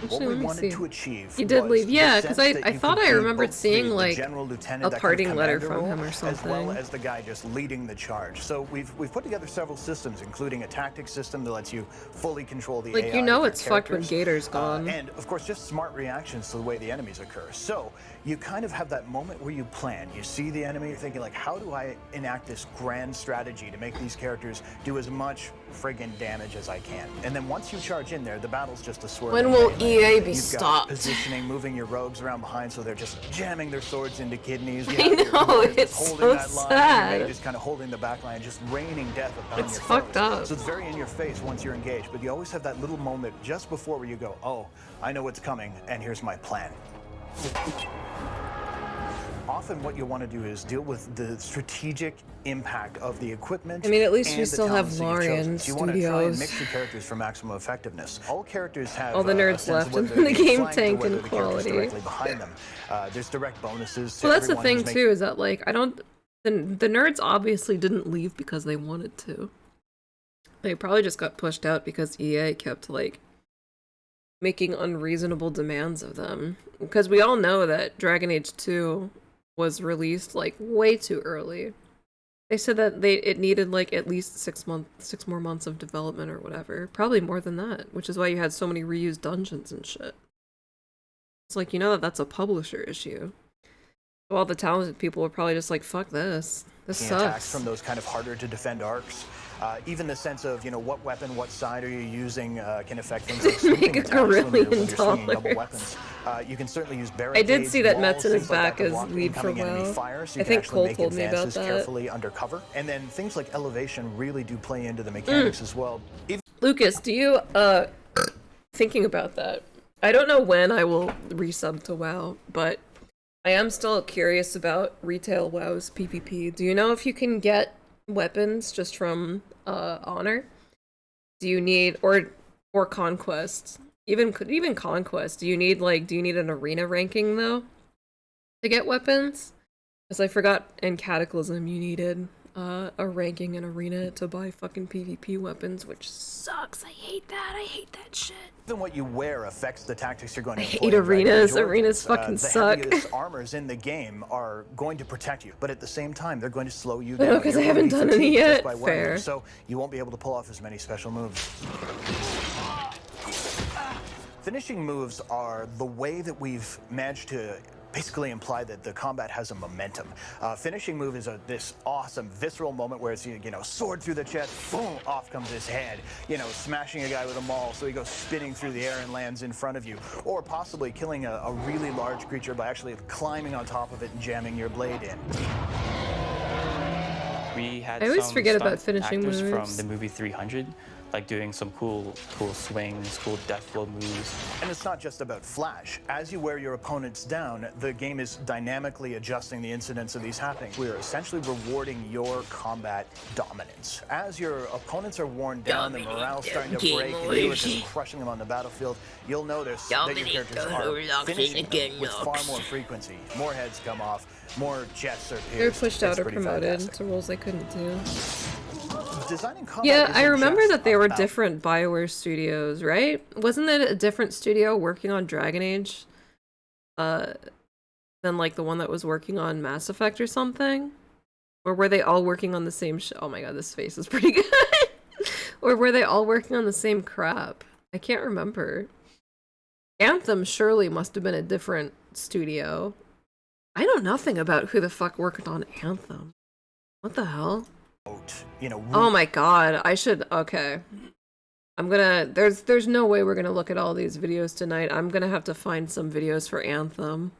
What Actually, we let me wanted see. to achieve. He did was leave, the yeah, sense because I that you thought could I be remembered both seeing the like general lieutenant, a that kind of parting letter commander from role, him or as something. well as the guy just leading the charge. So we've put together several systems, including a tactics system that lets you fully control the Like, AI you know of your it's fucked when characters. Gator's gone. And of course, just smart reactions to the way the enemies occur. So you kind of have that moment where you plan. You see the enemy, you're thinking like, how do I enact this grand strategy to make these characters do as much friggin' damage as I can? And then once you charge in there, the battle's just a sword. When and will melee. EA be You've stopped? got positioning, moving your rogues around behind so they're just jamming their swords into kidneys. You I have your know, warriors it's just holding so that line, sad. and you're just kind of holding the back line, just raining death upon It's your fucked foes. up. So it's very in your face once you're engaged, but you always have that little moment just before where you go, oh, I know what's coming, and here's my plan. Often what you want to do is deal with the strategic impact of the equipment. I mean, at least and we the still have talents that you've chosen. Larian So you want to try and Studios. mix your characters for maximum effectiveness. All characters have All the a nerds sense left of whether and they're the being game flanked or tanked whether in the character's quality. directly behind them. There's direct bonuses to Well, that's the everyone thing who's too, is that like I don't. The nerds obviously didn't leave because they wanted to. They probably just got pushed out because EA kept like making unreasonable demands of them. Because we all know that Dragon Age 2 was released like way too early. They said that it needed like at least 6 more months of development or whatever. Probably more than that, which is why you had so many reused dungeons and shit. It's like, you know that's a publisher issue. So all the talented people were probably just like, fuck this. This attacks sucks. from those kind of harder to defend arcs. Even the sense of, you know, what weapon, what side are you using can affect things like Make sweeping it attacks when really you're swinging double intolerant. weapons. You can certainly use I barricades, did see that walls, Metzen is things like that back to as block lead for incoming enemy WoW. fire, so I you can think actually Cole make told me about advances that. carefully under cover. And then things like elevation really do play into the mechanics as well. Lucas, do you, thinking about that, I don't know when I will resub to WoW, but I am still curious about retail WoW's PvP. Do you know if you can get weapons just from Honor? Do you need or Conquest? Even Conquest. Do you need an arena ranking though to get weapons? Because I forgot in Cataclysm you needed a ranking in arena to buy fucking PvP weapons, which sucks. I hate that. I hate that shit. Even what you wear affects the tactics you're going to I employ hate in Dragon arenas. Age Arenas Origins. fucking the suck. heaviest armors in the game are going to protect you, but at the same time, they're going to slow you I know, down. 'cause You're I going to haven't be done any fatigued just yet. by wearing them, Fair. so you won't be able to pull off as many special moves. Finishing moves are the way that we've managed to basically imply that the combat has a momentum. Finishing move is this awesome visceral moment where it's, sword through the chest, boom, off comes his head. Smashing a guy with a maul so he goes spinning through the air and lands in front of you. Or possibly killing a really large creature by actually climbing on top of it and jamming your blade in. We had I always some forget about stunt finishing actors moves. from the movie 300, like doing some cool swings, cool death blow moves. And it's not just about flash. As you wear your opponents down, the game is dynamically adjusting the incidence of these happening. We are essentially rewarding your combat dominance. As your opponents are worn down, the morale's starting to break, and you are just crushing them on the battlefield, you'll notice that your characters are finishing them with far more frequency. More heads come off, more chests are pierced. They were pushed out It's or pretty promoted fantastic. to roles they couldn't do. Designing combat Yeah, I isn't remember just that they were about different BioWare studios, right? Wasn't it a different studio working on Dragon Age than like the one that was working on Mass Effect or something? Or were they all working on the same oh my god, this face is pretty good. Or were they all working on the same crap? I can't remember. Anthem surely must have been a different studio. I know nothing about who the fuck worked on Anthem. What the hell? Oh my god, I should, okay. I'm gonna, there's no way we're gonna look at all these videos tonight. I'm gonna have to find some videos for Anthem.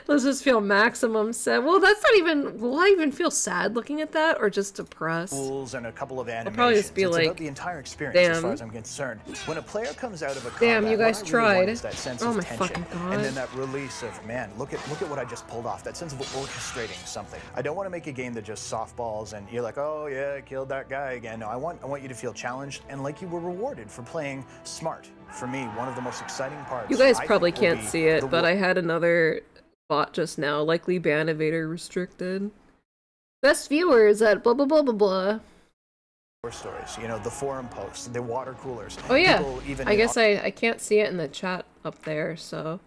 Let's just feel maximum sad. Well, that's not even, will I even feel sad looking at that or just depressed? Rules and a couple of animations. I'll probably just be it's like, about the entire experience as damn. far as I'm concerned. When a player comes out of a combat, Damn, you guys what I really want tried. is that sense Oh of my tension, fucking god. and then that release of, man, look at what I just pulled off. That sense of orchestrating something. I don't want to make a game that just softballs and you're like, oh yeah, I killed that guy again. No, I want you to feel challenged and like you were rewarded for playing smart. For me, one of the most exciting parts. You guys I probably think, will can't be see it, the but I had another bot just now, likely ban evader restricted. Best viewers at blah blah blah blah blah. war stories, the forum posts, the water coolers. Oh yeah, People even, I guess I can't see it in the chat up there, so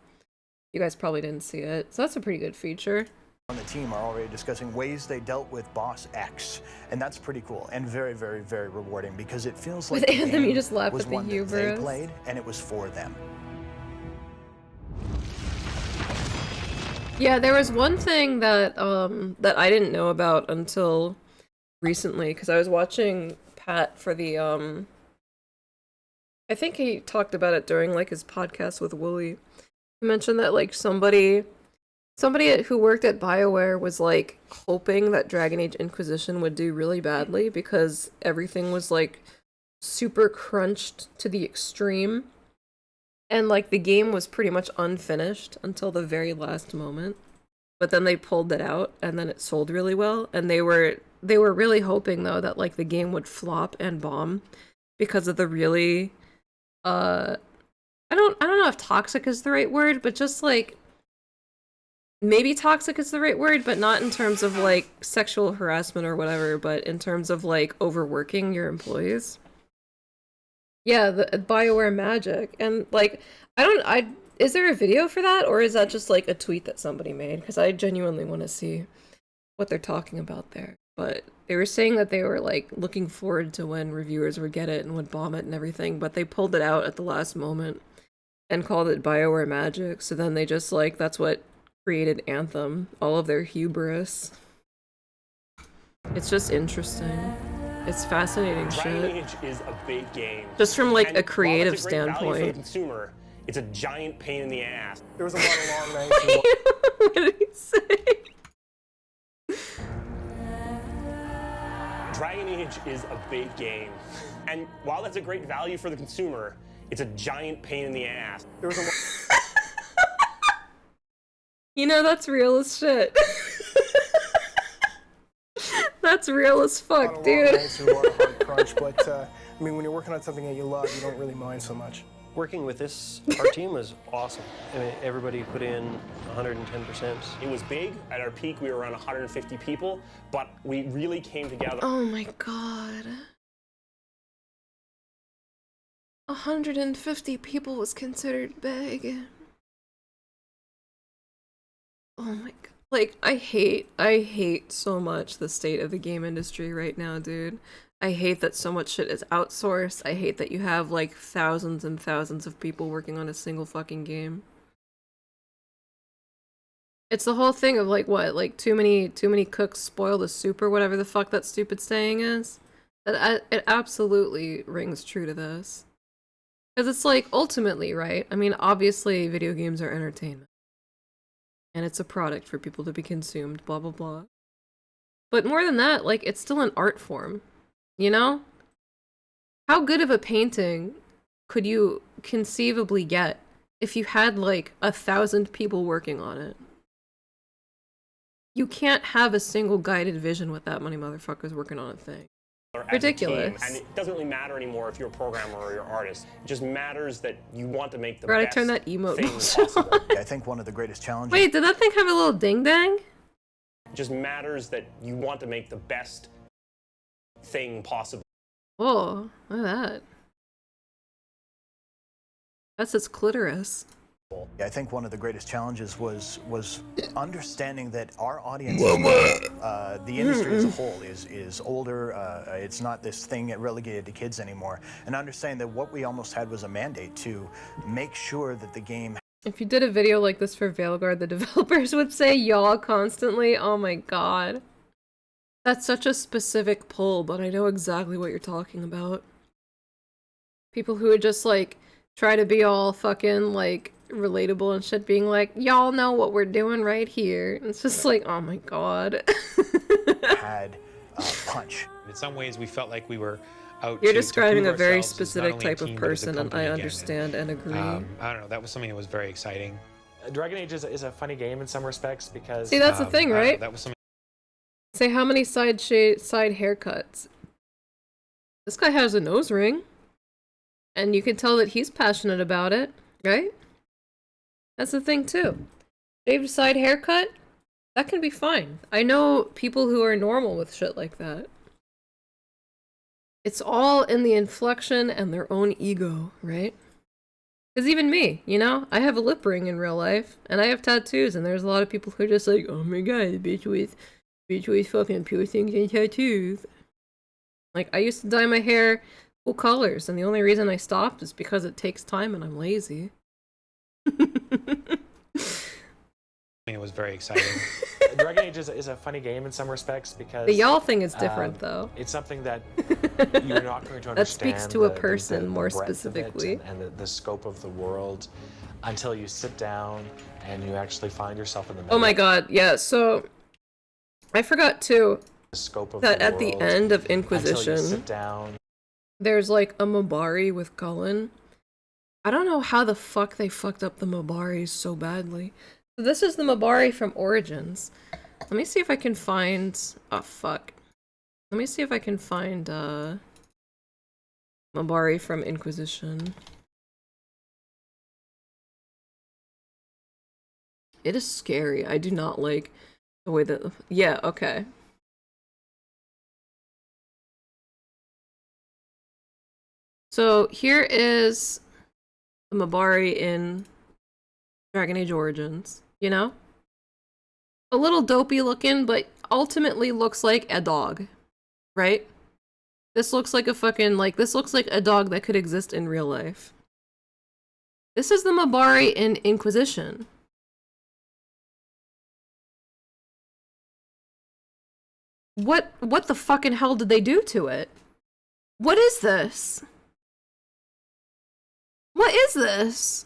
you guys probably didn't see it. So that's a pretty good feature. On the team are already discussing ways they dealt with Boss X, and that's pretty cool and very, very, very rewarding because it feels like With the Anthem, you game just laugh was at the one that they hubris. played and it was for them. Yeah, there was one thing that that I didn't know about until recently because I was watching Pat for the I think he talked about it during like his podcast with Wooly. He mentioned that like somebody who worked at BioWare was like hoping that Dragon Age Inquisition would do really badly because everything was like super crunched to the extreme. And like the game was pretty much unfinished until the very last moment. But then they pulled it out and then it sold really well. And they were really hoping though that like the game would flop and bomb because of the really I don't know if toxic is the right word, but just like maybe toxic is the right word, but not in terms of like sexual harassment or whatever, but in terms of like overworking your employees. Yeah, the BioWare Magic. And like is there a video for that or is that just like a tweet that somebody made? Because I genuinely want to see what they're talking about there. But they were saying that they were like looking forward to when reviewers would get it and would bomb it and everything, but they pulled it out at the last moment and called it BioWare Magic. So then they just like, that's what created Anthem, all of their hubris. It's just interesting. It's fascinating Dragon shit. Age is a big game. Just from like And a creative while it's a great value for the standpoint. consumer, it's a giant pain in the ass. There was a lot of long nights. What did he say? Dragon Age is a big game. And while that's a great value for the consumer, it's a giant pain in the ass. There was a You know, that's real as shit. That's real as fuck, dude. Nights or a lot of hard crunch, but I mean, when you're working on something that you love, you don't really mind so much. Working with our team was awesome. I mean, everybody put in 110%. It was big. At our peak, we were around 150 people, but we really came together. Oh my god. 150 people was considered big. Oh my god. Like, I hate so much the state of the game industry right now, dude. I hate that so much shit is outsourced. I hate that you have like thousands and thousands of people working on a single fucking game. It's the whole thing of like what, like too many cooks spoil the soup or whatever the fuck that stupid saying is. It absolutely rings true to this. Because it's like ultimately, right? I mean, obviously video games are entertainment. And it's a product for people to be consumed, blah blah blah. But more than that, like it's still an art form. You know? How good of a painting could you conceivably get if you had like 1,000 people working on it? You can't have a single guided vision with that many motherfuckers working on a thing. Ridiculous. And it doesn't really matter anymore if you're a programmer or you're an artist. It just matters that you want to make the Right, I best turned that emote thing bullshit possible. Yeah, I think one of the greatest challenges. Wait, did that thing have a little ding dang? It just matters that you want to make the best thing possible. Whoa, look at that. That's its clitoris. Yeah, I think one of the greatest challenges was understanding that our audience, the industry as a whole, is older. It's not this thing relegated to kids anymore. And understanding that what we almost had was a mandate to make sure that the game. If you did a video like this for Veilguard, the developers would say y'all constantly. Oh my god. That's such a specific pull, but I know exactly what you're talking about. People who would just like try to be all fucking like relatable and shit, being like, y'all know what we're doing right here. It's just like, oh my god. Had punch. In some ways, we felt like we were out. You're to describing prove a very ourselves as not specific only a type of team, but as a person, and company I again. understand and agree. I don't know. That was something that was very exciting. Dragon Age is a funny game in some respects because. See, that's the thing, right? That was something. Say how many side haircuts. This guy has a nose ring. And you can tell that he's passionate about it, right? That's the thing too. Shaved side haircut, that can be fine. I know people who are normal with shit like that. It's all in the inflection and their own ego, right? Because even me, you know, I have a lip ring in real life, and I have tattoos, and there's a lot of people who are just like, oh my god, bitch with fucking piercings and tattoos. Like, I used to dye my hair cool colors, and the only reason I stopped is because it takes time and I'm lazy. It was very exciting. Dragon Age is a funny game in some respects because The y'all thing is different, though. It's something that you're not going to understand. That speaks to a the person more breadth of it specifically. and the scope of the world until you sit down and you actually find yourself in the middle. Oh my god, yeah, so I forgot too The scope of that the at the world end of until you Inquisition, sit down. there's like a Mabari with Cullen. I don't know how the fuck they fucked up the Mabaris so badly. So this is the Mabari from Origins. Let me see if I can find... Oh, fuck. Let me see if I can find, Mabari from Inquisition. It is scary. I do not like the way that... Yeah, okay. So here is the Mabari in Dragon Age Origins, you know? A little dopey looking, but ultimately looks like a dog, right? This looks like a fucking, like, this looks like a dog that could exist in real life. This is the Mabari in Inquisition. What the fucking hell did they do to it? What is this? What is this?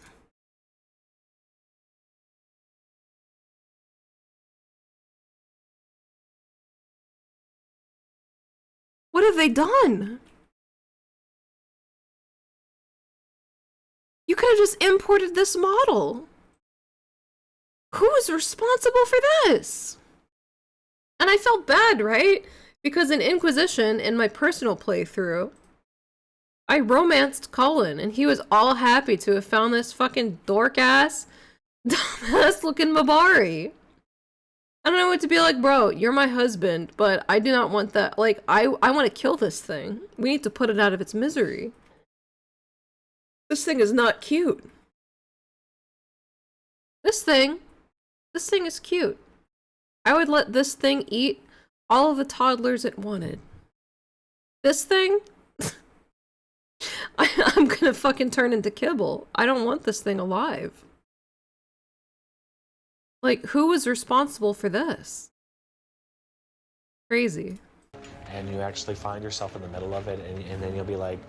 What have they done? You could have just imported this model. Who is responsible for this? And I felt bad, right? Because in Inquisition, in my personal playthrough, I romanced Cullen, and he was all happy to have found this fucking dork-ass, dumbass-looking Mabari. I don't know what to be like, bro, you're my husband, but I do not want that. Like, I want to kill this thing. We need to put it out of its misery. This thing is not cute. This thing is cute. I would let this thing eat all of the toddlers it wanted. This thing? I'm gonna fucking turn into kibble. I don't want this thing alive. Like, who was responsible for this? Crazy. And you actually find yourself in the middle of it, and then you'll be like,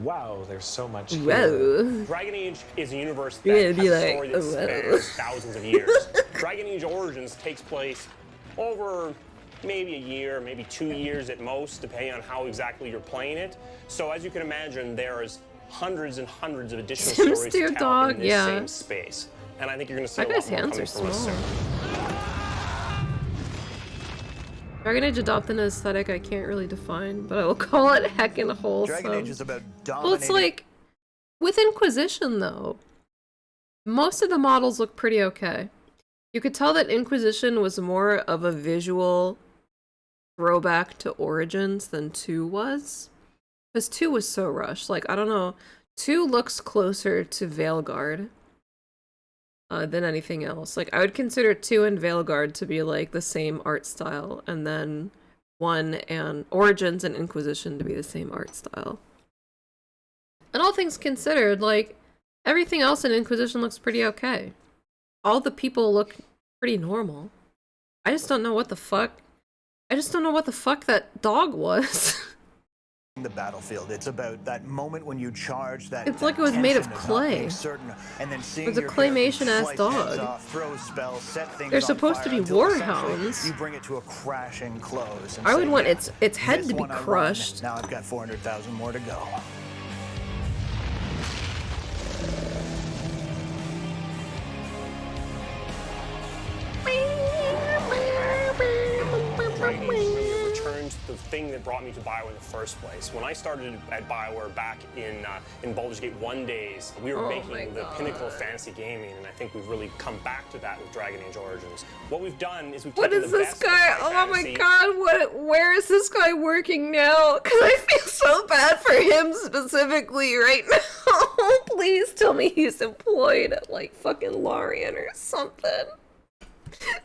wow, there's so much here. Whoa. Dragon Age is a universe that Yeah, has be a like, story that whoa. spans thousands of years. Dragon Age Origins takes place over maybe a year, maybe 2 years at most, depending on how exactly you're playing it. So as you can imagine, there's hundreds and hundreds of additional Sims stories dear to tell dog, in this yeah. same space. And I think you're going to see That a lot guy's more hands coming are from us small. soon. Dragon Age adopted an aesthetic I can't really define, but I will call it heckin' wholesome. Dragon Age is about dominating. Well, it's like, with Inquisition, though, most of the models look pretty okay. You could tell that Inquisition was more of a visual throwback to Origins than 2 was. Because 2 was so rushed. Like, I don't know, 2 looks closer to Veilguard than anything else. Like, I would consider 2 and Veilguard to be, like, the same art style, and then 1 and Origins and Inquisition to be the same art style. And all things considered, like, everything else in Inquisition looks pretty okay. All the people look pretty normal. I just don't know what the fuck... I just don't know what the fuck that dog was. The battlefield. It's about that moment when you charge that. It's like it was made of clay. And then seeing It was a your claymation-ass character slice heads dog. off, throw spells, set things They're on supposed to fire be until essentially warhounds. You bring it to a crashing close. And I say, would want yeah, its head this to be one I won, crushed. Now I've got 400,000 more to go. Dragon Age returned to the thing that brought me to BioWare in the first place. When I started at BioWare back in Baldur's Gate 1 days, we were Oh making my the God. pinnacle of fantasy gaming, and I think we've really come back to that with Dragon Age Origins. What we've done is we've What taken is the this best of guy? high Oh my fantasy. god, where is this guy working now? Because I feel so bad for him specifically right now. Please tell me he's employed at like fucking Larian or something.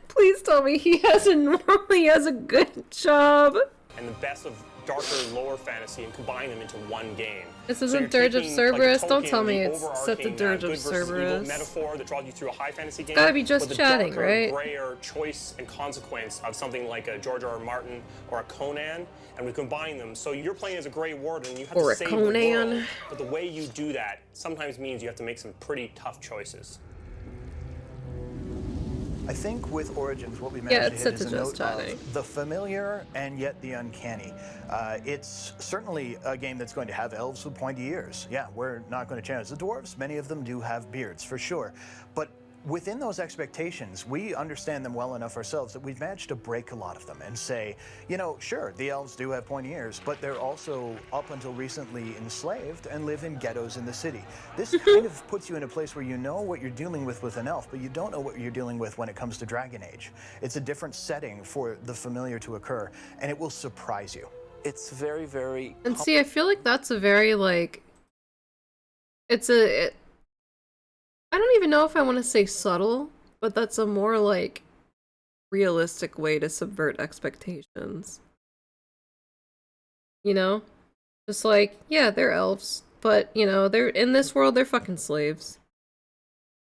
Please tell me he has a good job. And the best of darker, lower fantasy and combine them into one game. This So isn't you're Dirge of taking, Cerberus. Like, Don't Tolkien, tell me the it's set to overarching, Dirge good of versus evil Cerberus. metaphor that draws you through a high fantasy game. Gotta be just with the chatting, darker, right? grayer choice and consequence of something like a George R. R. Martin or a Conan, and we combine them. So you're playing as a Grey Warden, you have Or to a save Conan. the world, but the way you do that sometimes means you have to make some pretty tough choices. I think with Origins, what we Yeah, managed it's to hit set is to a just note chatting. of the familiar and yet the uncanny. It's certainly a game that's going to have elves with pointy ears. Yeah, we're not going to challenge the dwarves. Many of them do have beards, for sure. But within those expectations, we understand them well enough ourselves that we've managed to break a lot of them and say, you know, sure, the elves do have pointy ears, but they're also, up until recently, enslaved and live in ghettos in the city. This kind of puts you in a place where you know what you're dealing with an elf, but you don't know what you're dealing with when it comes to Dragon Age. It's a different setting for the familiar to occur, and it will surprise you. It's very, very... And see, I feel like that's a very, like... I don't even know if I want to say subtle, but that's a more, like, realistic way to subvert expectations. You know? Just like, yeah, they're elves, but, you know, they're in this world, they're fucking slaves.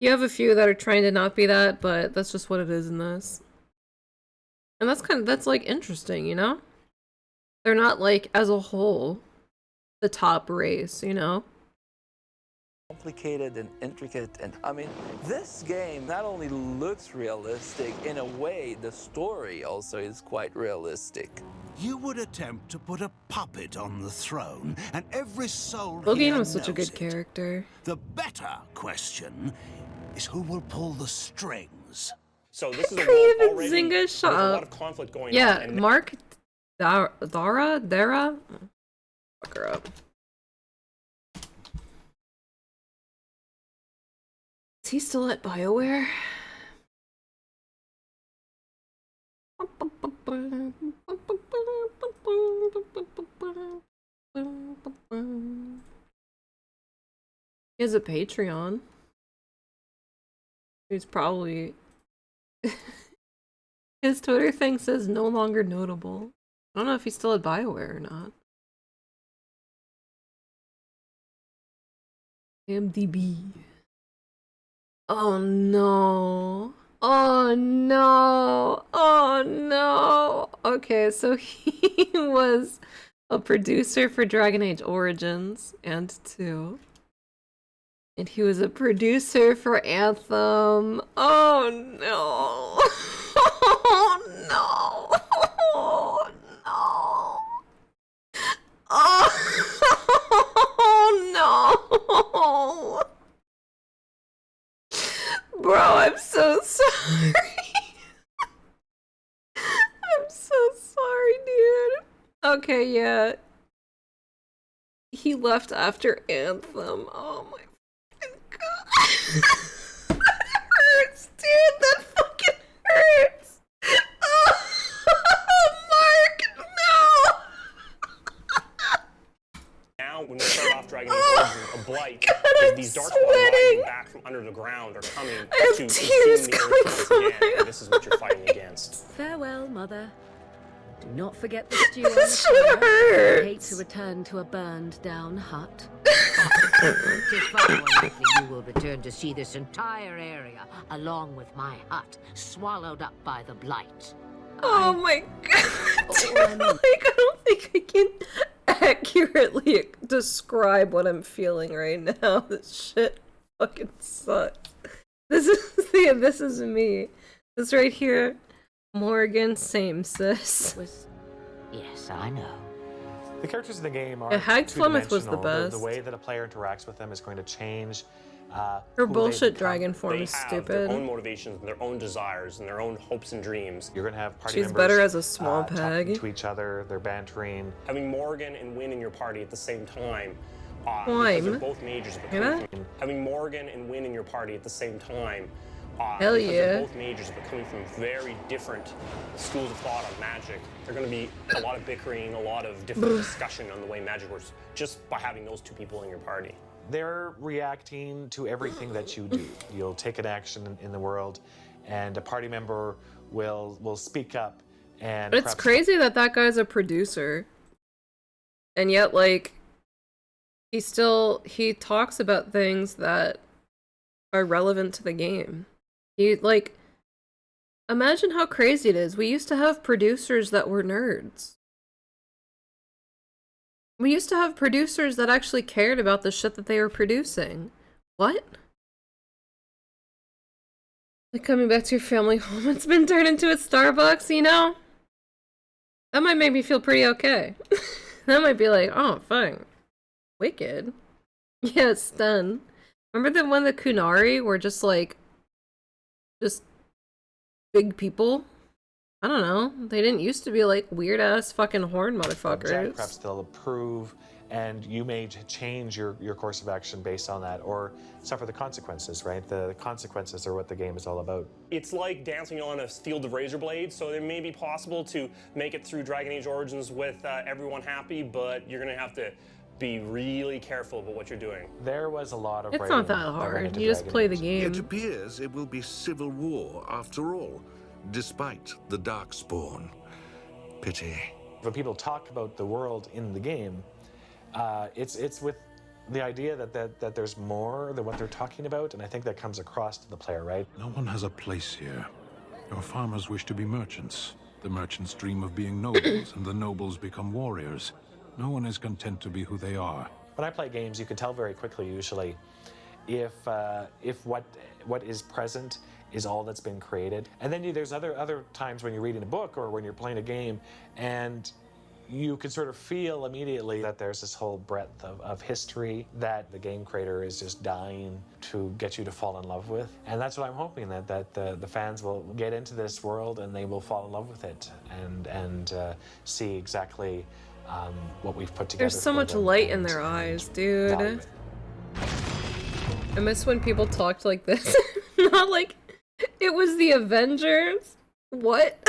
You have a few that are trying to not be that, but that's just what it is in this. And that's, like, interesting, you know? They're not, like, as a whole, the top race, you know? Complicated and intricate, and I mean, this game not only looks realistic, in a way, the story also is quite realistic. You would attempt to put a puppet on the throne, and every soul Logan here was such a knows good it. character. The better question is who will pull the strings. So this is a Creative world already Zinga, with shut a lot up. of conflict going Yeah, on. And Mark Dara? Fuck her up. Is he still at BioWare? He has a Patreon. He's probably... His Twitter thing says no longer notable. I don't know if he's still at BioWare or not. IMDb. Oh no. Oh no. Oh no. Okay, so he was a producer for Dragon Age Origins and 2. And he was a producer for Anthem. Oh no. Oh no. Oh no. Oh no. Bro, I'm so sorry. I'm so sorry, dude. Okay, yeah. He left after Anthem. Oh my god. That hurts, dude. That fucking hurts. Oh, Mark, no. Now, when we start off Dragon Age Origins, a blight, is these darkspawn rising back from under the ground are coming to consume the earth once again, and this is what you're fighting against. Farewell, Mother. Do not forget the stew on This the shit fire. I hurts. hate to return to a burned-down hut. Tis far more likely you will return to see this entire area, along with my hut, swallowed up by the blight. Oh my god. Dude, like, I don't think I can accurately describe what I'm feeling right now. This shit fucking sucks. This is me. This right here. Morgan, same sis. Yes, I know. The characters in the game are Yeah, Hag Flemeth was the two-dimensional. best. The way that a player interacts with them is going to change. Her who bullshit they dragon become. form They is have stupid. their own motivations and their own desires and their own hopes and dreams. You're going to have party She's members better as a small talking peg. to each other. They're bantering. Having Morgan and Wynn in your party at the same time, because Whyme. they're both mages of the Hear that? coming from, having Morgan and Wynn in your party at the same time, Hell because yeah. they're both mages but coming from very different schools of thought on magic. There's going to be a lot of bickering, a lot of different discussion on the way magic works, just by having those two people in your party. They're reacting to everything that you do. You'll take an action in the world, and a party member will speak up. And But it's crazy that that guy's a producer. And yet, like, he talks about things that are relevant to the game. Like, imagine how crazy it is. We used to have producers that were nerds. We used to have producers that actually cared about the shit that they were producing. What? Like coming back to your family home, it's been turned into a Starbucks, you know? That might make me feel pretty okay. That might be like, oh, fine. Wicked. Yeah, it's done. Remember when the Kunari were just like, just big people? I don't know. They didn't used to be like weird ass fucking horn motherfuckers. Perhaps they'll approve, and you may change your course of action based on that, or suffer the consequences, right? The consequences are what the game is all about. It's like dancing on a field of razor blades, so it may be possible to make it through Dragon Age Origins with everyone happy, but you're going to have to be really careful about what you're doing. There was a lot of It's not that hard. You just play the game. It appears it will be civil war after all, despite the Darkspawn. Pity. When people talk about the world in the game, it's with the idea that there's more than what they're talking about, and I think that comes across to the player, right? No one has a place here. Your farmers wish to be merchants. The merchants dream of being nobles, and the nobles become warriors. No one is content to be who they are. When I play games, you can tell very quickly, usually, if what is present is all that's been created. And then there's other times when you're reading a book or when you're playing a game, and you can sort of feel immediately that there's this whole breadth of history that the game creator is just dying to get you to fall in love with. And that's what I'm hoping, that the fans will get into this world and they will fall in love with it and see exactly what we've put together. There's so much light in their eyes, dude. I miss when people talked like this. Not like it was the Avengers. What?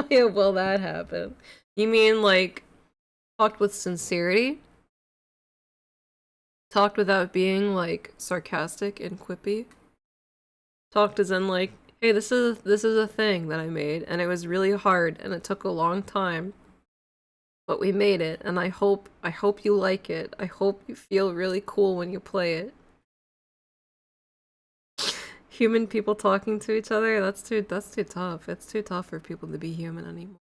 Yeah, well, that happened. You mean like talked with sincerity? Talked without being like sarcastic and quippy? Talked as in like, hey, this is a thing that I made and it was really hard and it took a long time. But we made it, and I hope you like it. I hope you feel really cool when you play it. Human people talking to each other, that's too tough. It's too tough for people to be human anymore.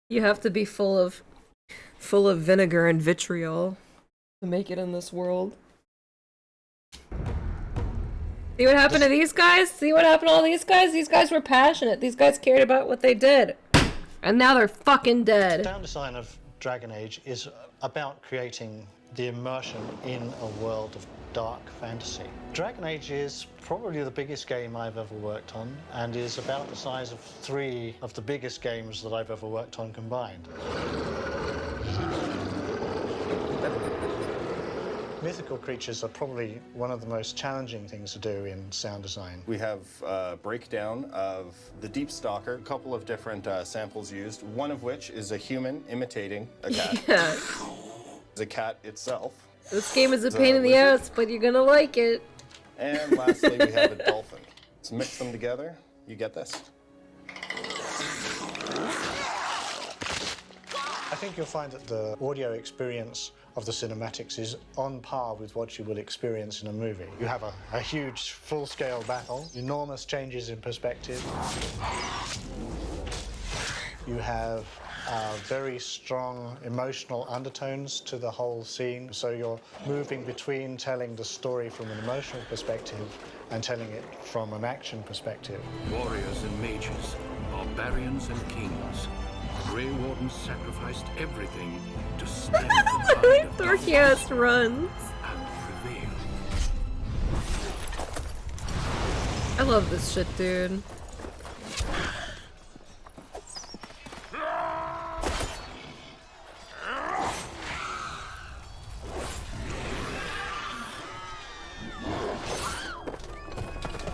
You have to be full of vinegar and vitriol to make it in this world. See what happened to these guys? See what happened to all these guys? These guys were passionate. These guys cared about what they did. And now they're fucking dead. The sound design of Dragon Age is about creating the immersion in a world of dark fantasy. Dragon Age is probably the biggest game I've ever worked on and is about the size of 3 of the biggest games that I've ever worked on combined. Mythical creatures are probably one of the most challenging things to do in sound design. We have a breakdown of the Deep Stalker, a couple of different samples used, one of which is a human imitating a cat. Yeah. The cat itself. This game is a pain in the ass, but you're gonna like it. And lastly, we have a dolphin. Let's mix them together. You get this. I think you'll find that the audio experience of the cinematics is on par with what you will experience in a movie. You have a huge full-scale battle, enormous changes in perspective. You have very strong emotional undertones to the whole scene, so you're moving between telling the story from an emotional perspective and telling it from an action perspective. Warriors and mages, barbarians and kings. Grey Wardens sacrificed everything to stem the tide of Dorky ass runs. prevail. I love this shit, dude.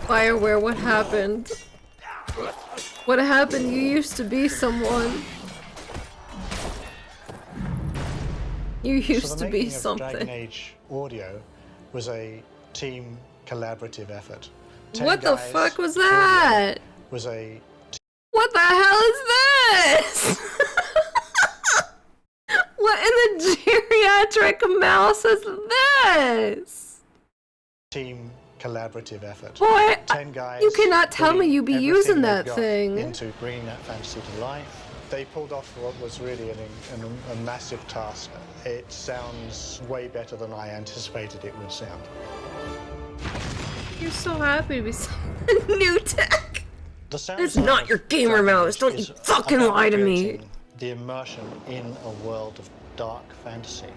BioWare, what happened? What happened? You used to be someone. You used So the to be making of something. Dragon Age audio was a team collaborative effort. 10 What the guys fuck was that? was a What the hell is this? What in the geriatric mouse is this? team collaborative effort. Boy, 10 guys. you cannot tell me you be putting using everything that they've got thing. into bringing that fantasy to life. They pulled off what was really a massive task. It sounds way better than I anticipated it would sound. You're so happy to be new tech. The sound It's design not of your gamer Dragon mouse. Age Don't you is fucking about lie to me. creating the immersion in a world of dark fantasy.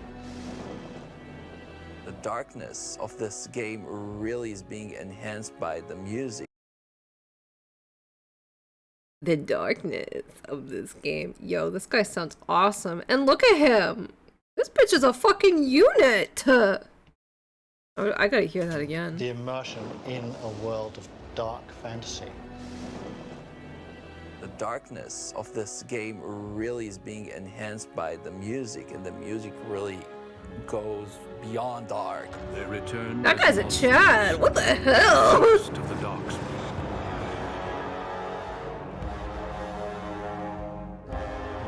The darkness of this game really is being enhanced by the music. The darkness of this game. Yo, this guy sounds awesome. And look at him. This bitch is a fucking unit. I gotta hear that again. The immersion in a world of dark fantasy. The darkness of this game really is being enhanced by the music, and the music really goes beyond dark. They return. That guy's a Chad. What the hell? First of the Darkspawn.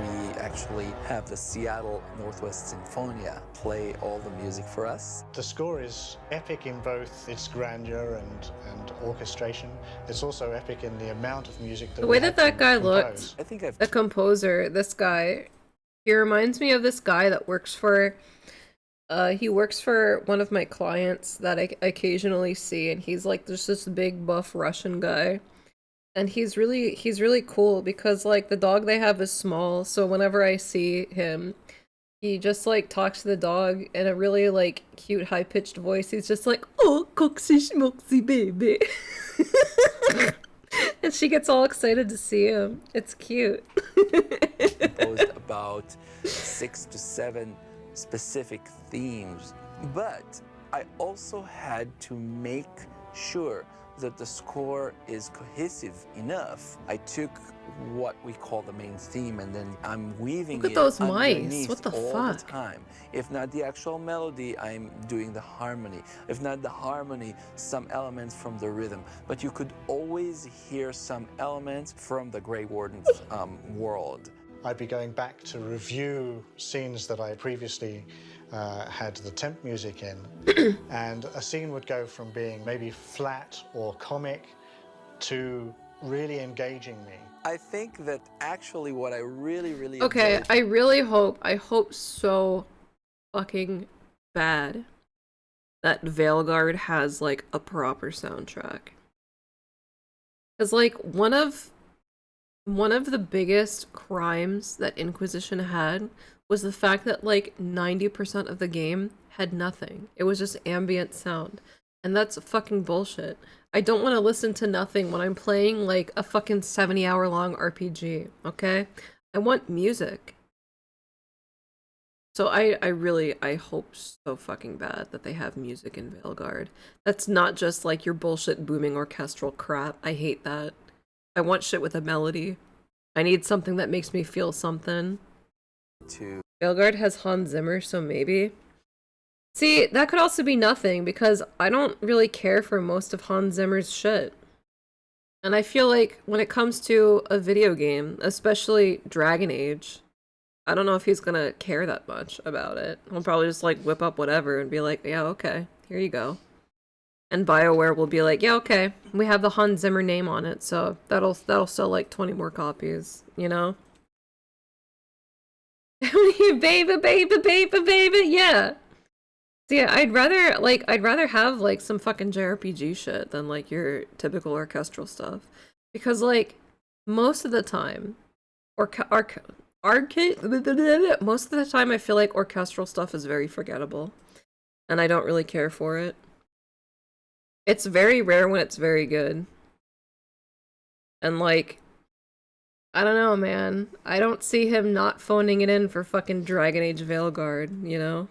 We actually have the Seattle Northwest Sinfonia play all the music for us. The score is epic in both its grandeur and orchestration. It's also epic in the amount of music that The way we that had that to guy compose. looked, the composer, this guy, he reminds me of this guy that works for, he works for one of my clients that I occasionally see, and he's like just this big buff Russian guy. And he's really cool because like the dog they have is small, so whenever I see him, he just like talks to the dog in a really like cute high-pitched voice. He's just like, "Oh, coxy schmoxy baby." And she gets all excited to see him. It's cute. Composed about 6 to 7 specific themes, but I also had to make sure that the score is cohesive enough, I took what we call the main theme and then I'm weaving Look at it those mice. underneath What the all fuck? the time. If not the actual melody, I'm doing the harmony. If not the harmony, some elements from the rhythm. But you could always hear some elements from the Grey Warden's world. I'd be going back to review scenes that I previously had the temp music in, and a scene would go from being maybe flat or comic to really engaging me. I think that actually what I really Okay, enjoyed- I hope so fucking bad that Veilguard has like a proper soundtrack. Cause like one of the biggest crimes that Inquisition had was the fact that like 90% of the game had nothing. It was just ambient sound. And that's fucking bullshit. I don't want to listen to nothing when I'm playing like a fucking 70-hour long RPG, okay? I want music. So I hope so fucking bad that they have music in Veilguard. That's not just like your bullshit booming orchestral crap. I hate that. I want shit with a melody. I need something that makes me feel something. Veilguard has Hans Zimmer, so maybe. See, that could also be nothing, because I don't really care for most of Hans Zimmer's shit. And I feel like when it comes to a video game, especially Dragon Age, I don't know if he's gonna care that much about it. He'll probably just like whip up whatever and be like, yeah, okay, here you go. And BioWare will be like, yeah, okay, we have the Hans Zimmer name on it, so that'll sell like 20 more copies, you know? baby, yeah. So yeah, I'd rather have like some fucking JRPG shit than like your typical orchestral stuff, because like most of the time, most of the time I feel like orchestral stuff is very forgettable, and I don't really care for it. It's very rare when it's very good, and like, I don't know, man. I don't see him not phoning it in for fucking Dragon Age Veilguard, you know?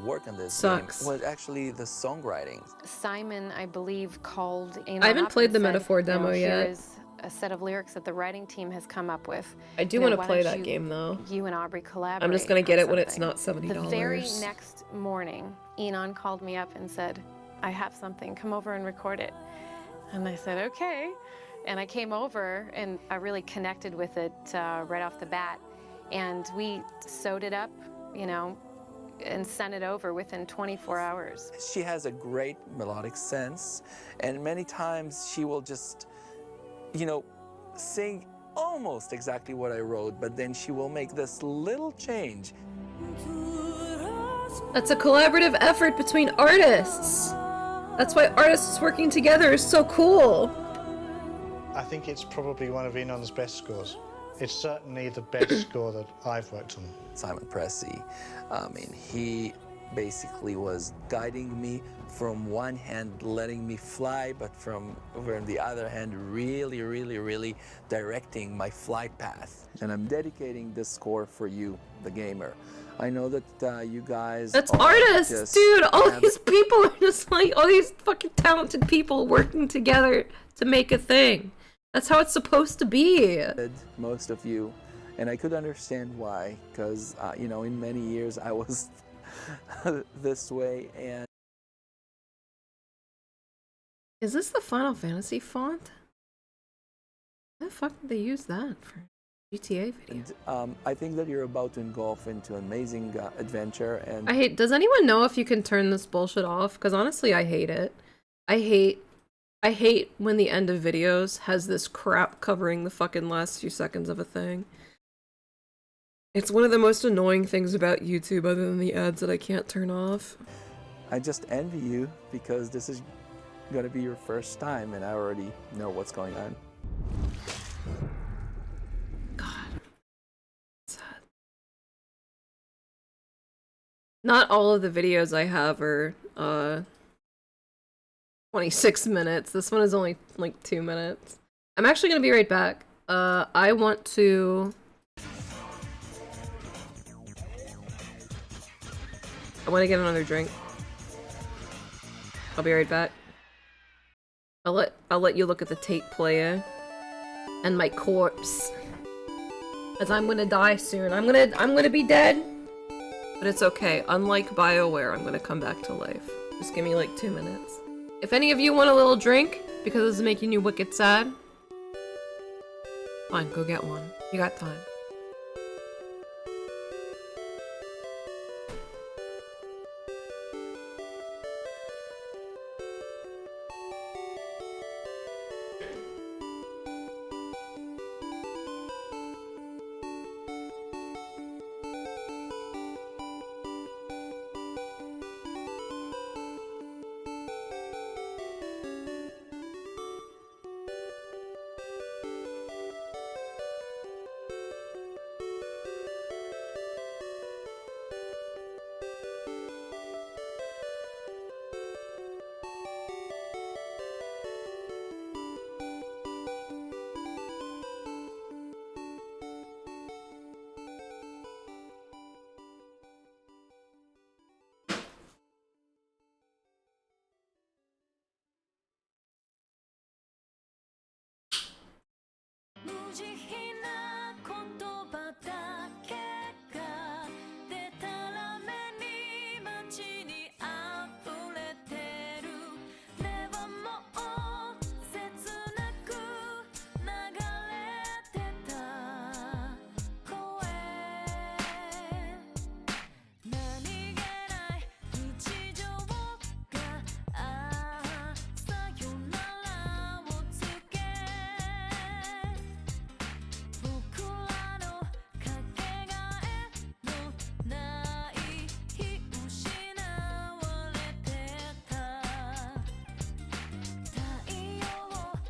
Work on this Sucks. game was actually the songwriting. Simon, I believe, called Anon I haven't up played and the said, Metaphor demo here yet. is a set of lyrics that the writing team has come up with. I do want want to play that game though. You and Aubrey collaborate. I'm just gonna get on it when it's something. not $70. The very next morning, Anon called me up and said, I have something, come over and record it. And I said, okay. And I came over and I really connected with it right off the bat. And we sewed it up, you know, and sent it over within 24 hours. She has a great melodic sense, and many times she will just, you know, sing almost exactly what I wrote, but then she will make this little change. That's a collaborative effort between artists. That's why artists working together is so cool. I think it's probably one of Enon's best scores. It's certainly the best score that I've worked on. Simon Pressey, I mean, he basically was guiding me from one hand, letting me fly, but from the other hand, really directing my flight path. And I'm dedicating this score for you, the gamer. I know that you guys That's are artists, just dude. All have- these people are just like, all these fucking talented people working together to make a thing. That's how it's supposed to be. Most of you, and I could understand why, because you know, in many years I was this way. And Is this the Final Fantasy font? Why the fuck did they use that for GTA video? I think that you're about to engulf into an amazing adventure. And Does anyone know if you can turn this bullshit off? Because honestly, I hate it. I hate when the end of videos has this crap covering the fucking last few seconds of a thing. It's one of the most annoying things about YouTube, other than the ads that I can't turn off. I just envy you because this is going to be your first time, and I already know what's going on. Not all of the videos I have are 26 minutes. This one is only like 2 minutes. I'm actually gonna be right back. I want to get another drink. I'll be right back. I'll let you look at the tape player and my corpse, as I'm gonna die soon. I'm gonna be dead, but it's okay. Unlike BioWare, I'm gonna come back to life. Just give me like 2 minutes. If any of you want a little drink because this is making you wicked sad, fine, go get one. You got time.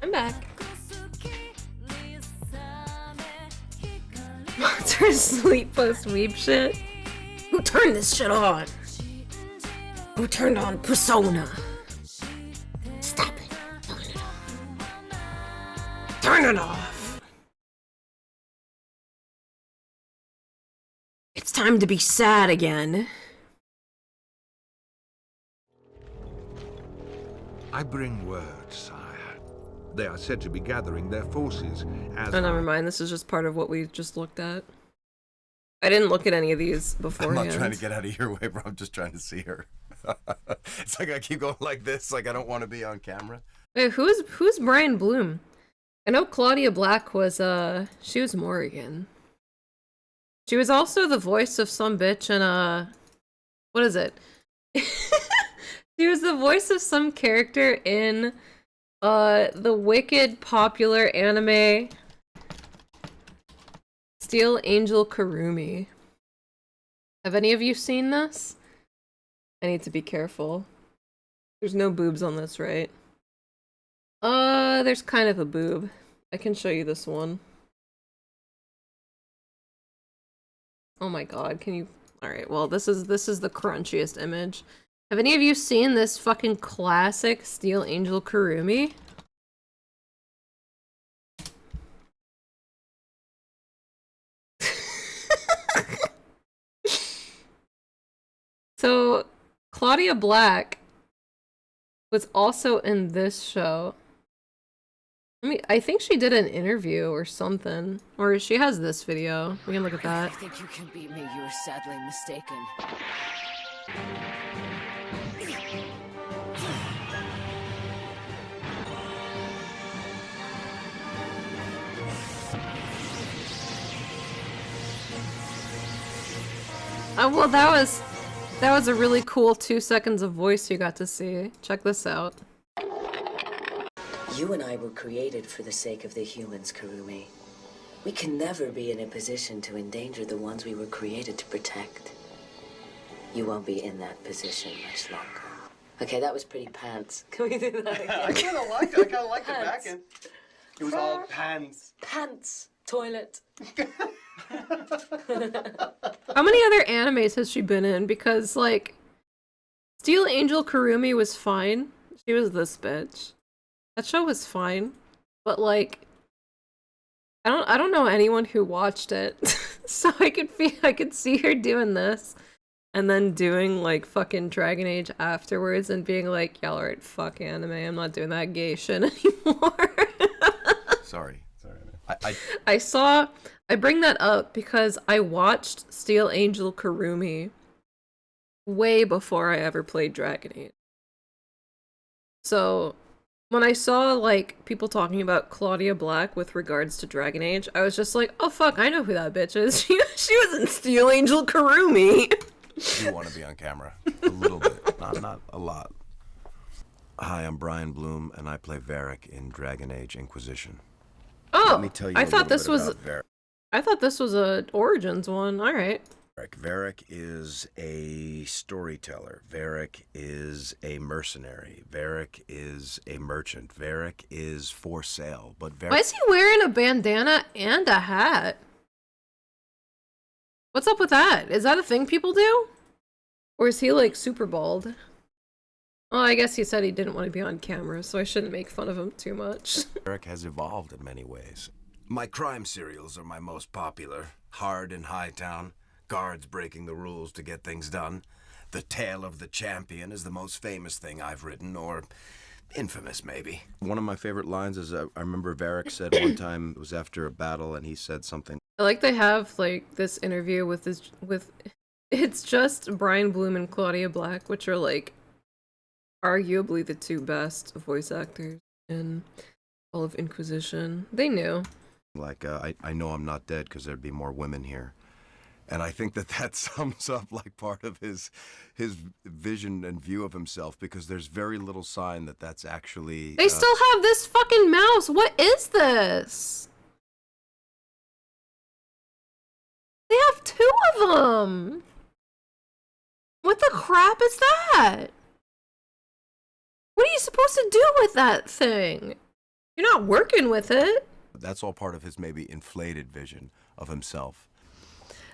I'm back. Monster sleep post weep shit. Who turned this shit on? Who turned on Persona? Stop it. Turn it off. Turn it off. It's time to be sad again. I bring word, sire. They are said to be gathering their forces as... Oh, never mind. This is just part of what we just looked at. I didn't look at any of these beforehand. I'm not trying to get out of your way, bro. I'm just trying to see her. It's like I keep going like this, like I don't want to be on camera. Wait, who's Brian Bloom? I know Claudia Black was, she was Morrigan. She was also the voice of some bitch in, what is it? She was the voice of some character in, the wicked popular anime Steel Angel Kurumi. Have any of you seen this? I need to be careful. There's no boobs on this, right? There's kind of a boob. I can show you this one. Oh my god, can you... Alright, well, this is the crunchiest image. Have any of you seen this fucking classic Steel Angel Kurumi? So, Claudia Black was also in this show. I think she did an interview or something. Or she has this video. We can look at that. If you think you can beat me, you are sadly mistaken. Oh, well, that was a really cool 2 seconds of voice you got to see. Check this out. You and I were created for the sake of the humans, Kurumi. We can never be in a position to endanger the ones we were created to protect. You won't be in that position much longer. Okay, that was pretty pants. Can we do that again? I kind of liked it. I kind of liked it back in. It was all pants. Pants. Toilet. How many other animes has she been in? Because, like, Steel Angel Kurumi was fine. She was this bitch. That show was fine. But, like, I don't know anyone who watched it. So I could see her doing this. and then doing like fucking Dragon Age afterwards and being like, y'all alright, fuck anime, I'm not doing that gay shit anymore. Sorry. I bring that up because I watched Steel Angel Kurumi way before I ever played Dragon Age. So when I saw like people talking about Claudia Black with regards to Dragon Age, I was just like, oh fuck, I know who that bitch is. She was in Steel Angel Kurumi. You want to be on camera a little bit, not a lot. Hi, I'm Brian Bloom, and I play Varric in Dragon Age Inquisition. Oh, Let me tell you I a thought little this bit was about Varric. I thought this was a Origins one. All right. Varric is a storyteller. Varric is a mercenary. Varric is a merchant. Varric is for sale. But Varric... Why is he wearing a bandana and a hat? What's up with that? Is that a thing people do? Or is he like super bald? Well, I guess he said he didn't want to be on camera, so I shouldn't make fun of him too much. Varric has evolved in many ways. My crime serials are my most popular. Hard in Hightown. Guards breaking the rules to get things done. The Tale of the Champion is the most famous thing I've written, or infamous maybe. One of my favorite lines is I remember Varric said one time, it was after a battle, and he said something. I like they have like this interview with it's just Brian Bloom and Claudia Black, which are like arguably the two best voice actors in all of Inquisition. They knew. Like, I know I'm not dead because there'd be more women here. And I think that sums up like part of his vision and view of himself, because there's very little sign that that's actually... They still have this fucking mouse. What is this? They have two of them. What the crap is that? What are you supposed to do with that thing? You're not working with it. That's all part of his maybe inflated vision of himself.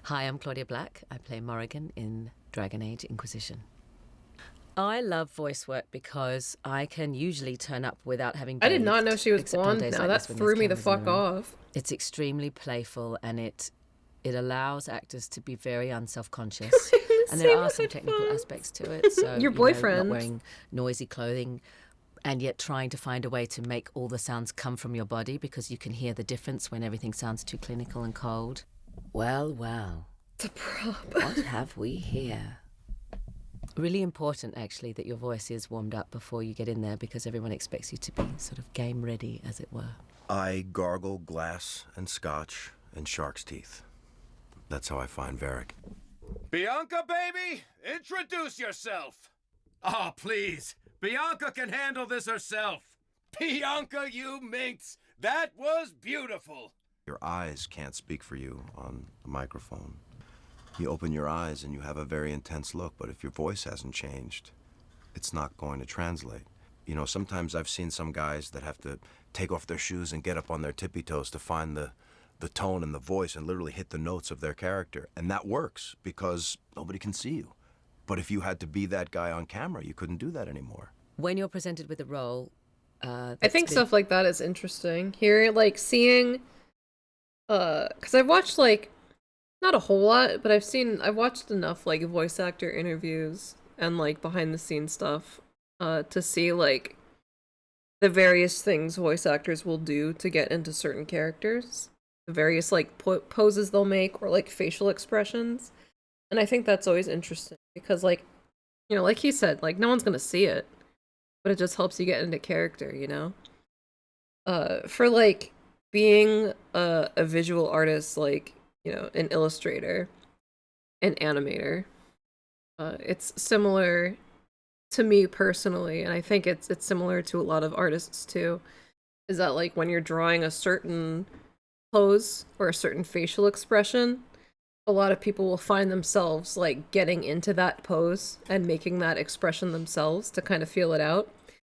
Hi, I'm Claudia Black. I play Morrigan in Dragon Age Inquisition. I love voice work because I can usually turn up without having I did not bathed, know she was except on blonde days now. like That this when threw there's me the cameras in fuck room. off. It's extremely playful, and it allows actors to be very unself-conscious. And there are some technical aspects to it. So, Your boyfriend. Not wearing noisy clothing, and yet trying to find a way to make all the sounds come from your body, because you can hear the difference when everything sounds too clinical and cold. Well, well. It's a prop. What have we here? Really important, actually, that your voice is warmed up before you get in there, because everyone expects you to be sort of game ready, as it were. I gargle glass and scotch and shark's teeth. That's how I find Varric. Bianca, baby, introduce yourself. Oh, please. Bianca can handle this herself. Bianca, you minx. That was beautiful. Your eyes can't speak for you on a microphone. You open your eyes and you have a very intense look, but if your voice hasn't changed, it's not going to translate. You know, sometimes I've seen some guys that have to take off their shoes and get up on their tippy toes to find the tone and the voice and literally hit the notes of their character. And that works because nobody can see you. But if you had to be that guy on camera, you couldn't do that anymore. When you're presented with a role, I think stuff like that is interesting. Here, like, seeing... because I've watched, like, not a whole lot, but I've watched enough, like, voice actor interviews and, like, behind-the-scenes stuff to see, like, the various things voice actors will do to get into certain characters. The various, like, poses they'll make, or, like, facial expressions. And I think that's always interesting, because, like, you know, like he said, like, no one's gonna see it, but it just helps you get into character, you know? For, like, being a visual artist, like, you know, an illustrator, an animator, it's similar to me personally, and I think it's similar to a lot of artists too, is that, like, when you're drawing a certain pose or a certain facial expression, a lot of people will find themselves, like, getting into that pose and making that expression themselves to kind of feel it out.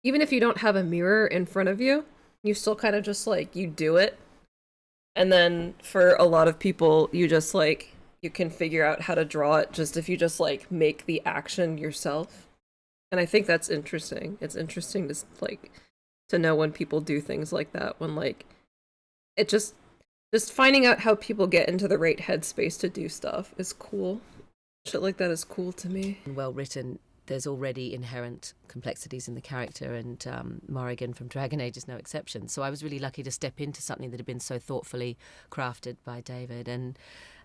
Even if you don't have a mirror in front of you, you still kind of just, like, you do it. And then for a lot of people, you just, like, you can figure out how to draw it just if you just, like, make the action yourself. And I think that's interesting. It's interesting to, like, to know when people do things like that, when, like, it just finding out how people get into the right headspace to do stuff is cool. Shit like that is cool to me. Well written. There's already inherent complexities in the character, and Morrigan from Dragon Age is no exception. So I was really lucky to step into something that had been so thoughtfully crafted by David. And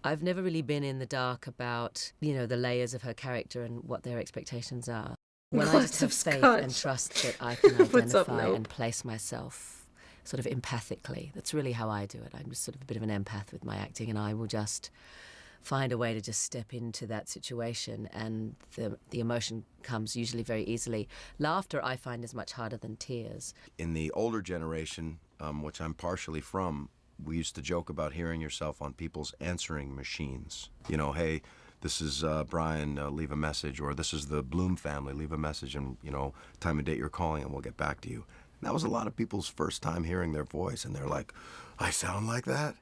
I've never really been in the dark about, you know, the layers of her character and what their expectations are. When I just have faith and trust that I can identify and place myself sort of empathically. That's really how I do it. I'm just sort of a bit of an empath with my acting, and I will just find a way to just step into that situation, and the emotion comes usually very easily. Laughter, I find, is much harder than tears. In the older generation, which I'm partially from, we used to joke about hearing yourself on people's answering machines. You know, hey, this is Brian, leave a message, or this is the Bloom family, leave a message, and, you know, time and date you're calling, and we'll get back to you. And that was a lot of people's first time hearing their voice, and they're like, I sound like that?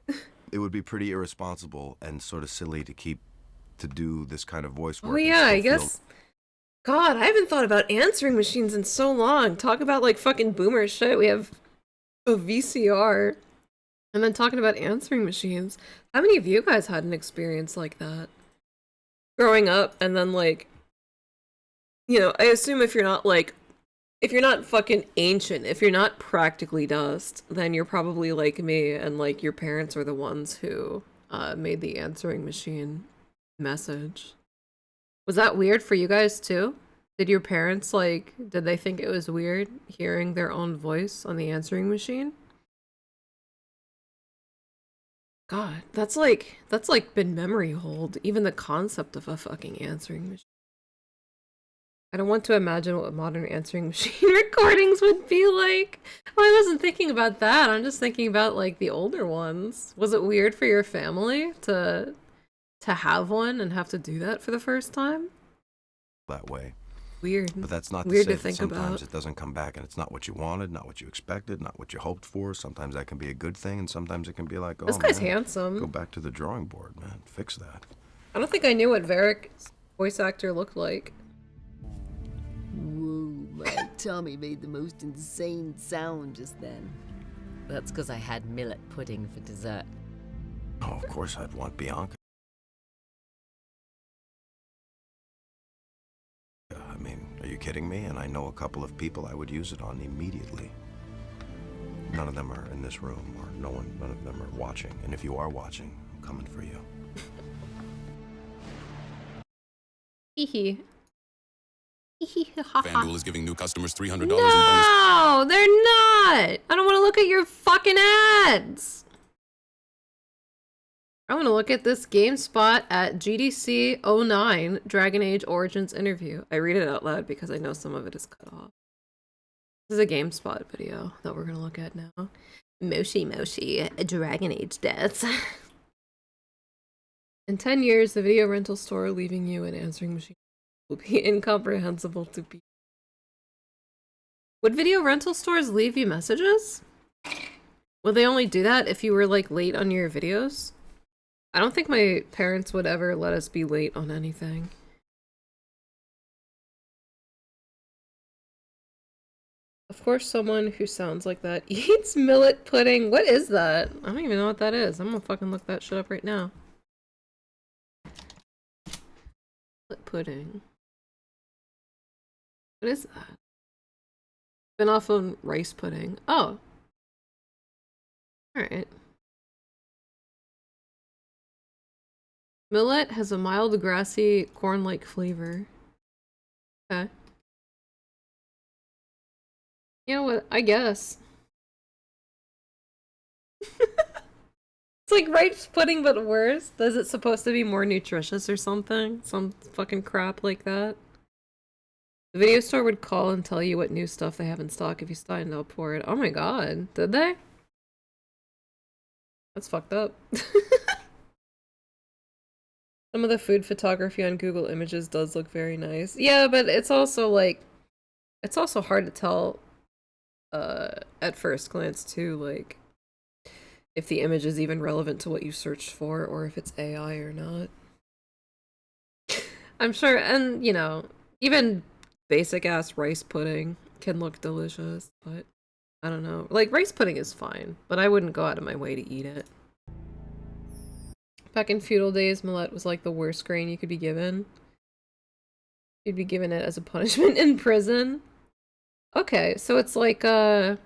It would be pretty irresponsible and sort of silly to do this kind of voice work. Oh yeah, I guess. God, I haven't thought about answering machines in so long. Talk about like fucking boomer shit. We have a VCR, and then talking about answering machines. How many of you guys had an experience like that growing up? And then like, you know, I assume if you're not fucking ancient, if you're not practically dust, then you're probably like me, and like your parents are the ones who made the answering machine message. Was that weird for you guys too? Did your parents did they think it was weird hearing their own voice on the answering machine? God, that's like been memory hold, even the concept of a fucking answering machine. I don't want to imagine what modern answering machine recordings would be like. Well, I wasn't thinking about that. I'm just thinking about like the older ones. Was it weird for your family to have one and have to do that for the first time? That way. Weird. But that's not weird to say to think that sometimes about. it doesn't come back and it's not what you wanted, not what you expected, not what you hoped for. Sometimes that can be a good thing, and sometimes it can be like, oh, This guy's man, handsome. Go back to the drawing board, man. Fix that. I don't think I knew what Varric's voice actor looked like. Whoa, my Tommy made the most insane sound just then. That's because I had millet pudding for dessert. Oh, of course I'd want Bianca. I mean, are you kidding me? And I know a couple of people I would use it on immediately. None of them are in this room, or none of them are watching. And if you are watching, I'm coming for you. Hee FanDuel is giving new customers $300 in bonus. No, they're not. I don't want to look at your fucking ads. I want to look at this GameSpot at GDC 09 Dragon Age Origins interview. I read it out loud because I know some of it is cut off. This is a GameSpot video that we're going to look at now. Moshi, Dragon Age deaths. In 10 years, the video rental store leaving you an answering machine will be incomprehensible to people. Would video rental stores leave you messages? Would they only do that if you were like late on your videos? I don't think my parents would ever let us be late on anything. Of course, someone who sounds like that eats millet pudding. What is that? I don't even know what that is. I'm gonna fucking look that shit up right now. Millet pudding. What is that? Been off on rice pudding. Oh. Alright. Millet has a mild, grassy, corn-like flavor. Okay. You know what? I guess. It's like rice pudding, but worse. Is it supposed to be more nutritious or something? Some fucking crap like that? The video store would call and tell you what new stuff they have in stock if you signed up for it. Oh my god. Did they? That's fucked up. Some of the food photography on Google Images does look very nice. Yeah, but it's also like, it's also hard to tell at first glance too, like, if the image is even relevant to what you searched for or if it's AI or not. I'm sure, and you know, even basic ass rice pudding can look delicious, but I don't know. Like, rice pudding is fine, but I wouldn't go out of my way to eat it. back in feudal days, Millet was like the worst grain you could be given. You'd be given it as a punishment in prison. Okay, so it's like a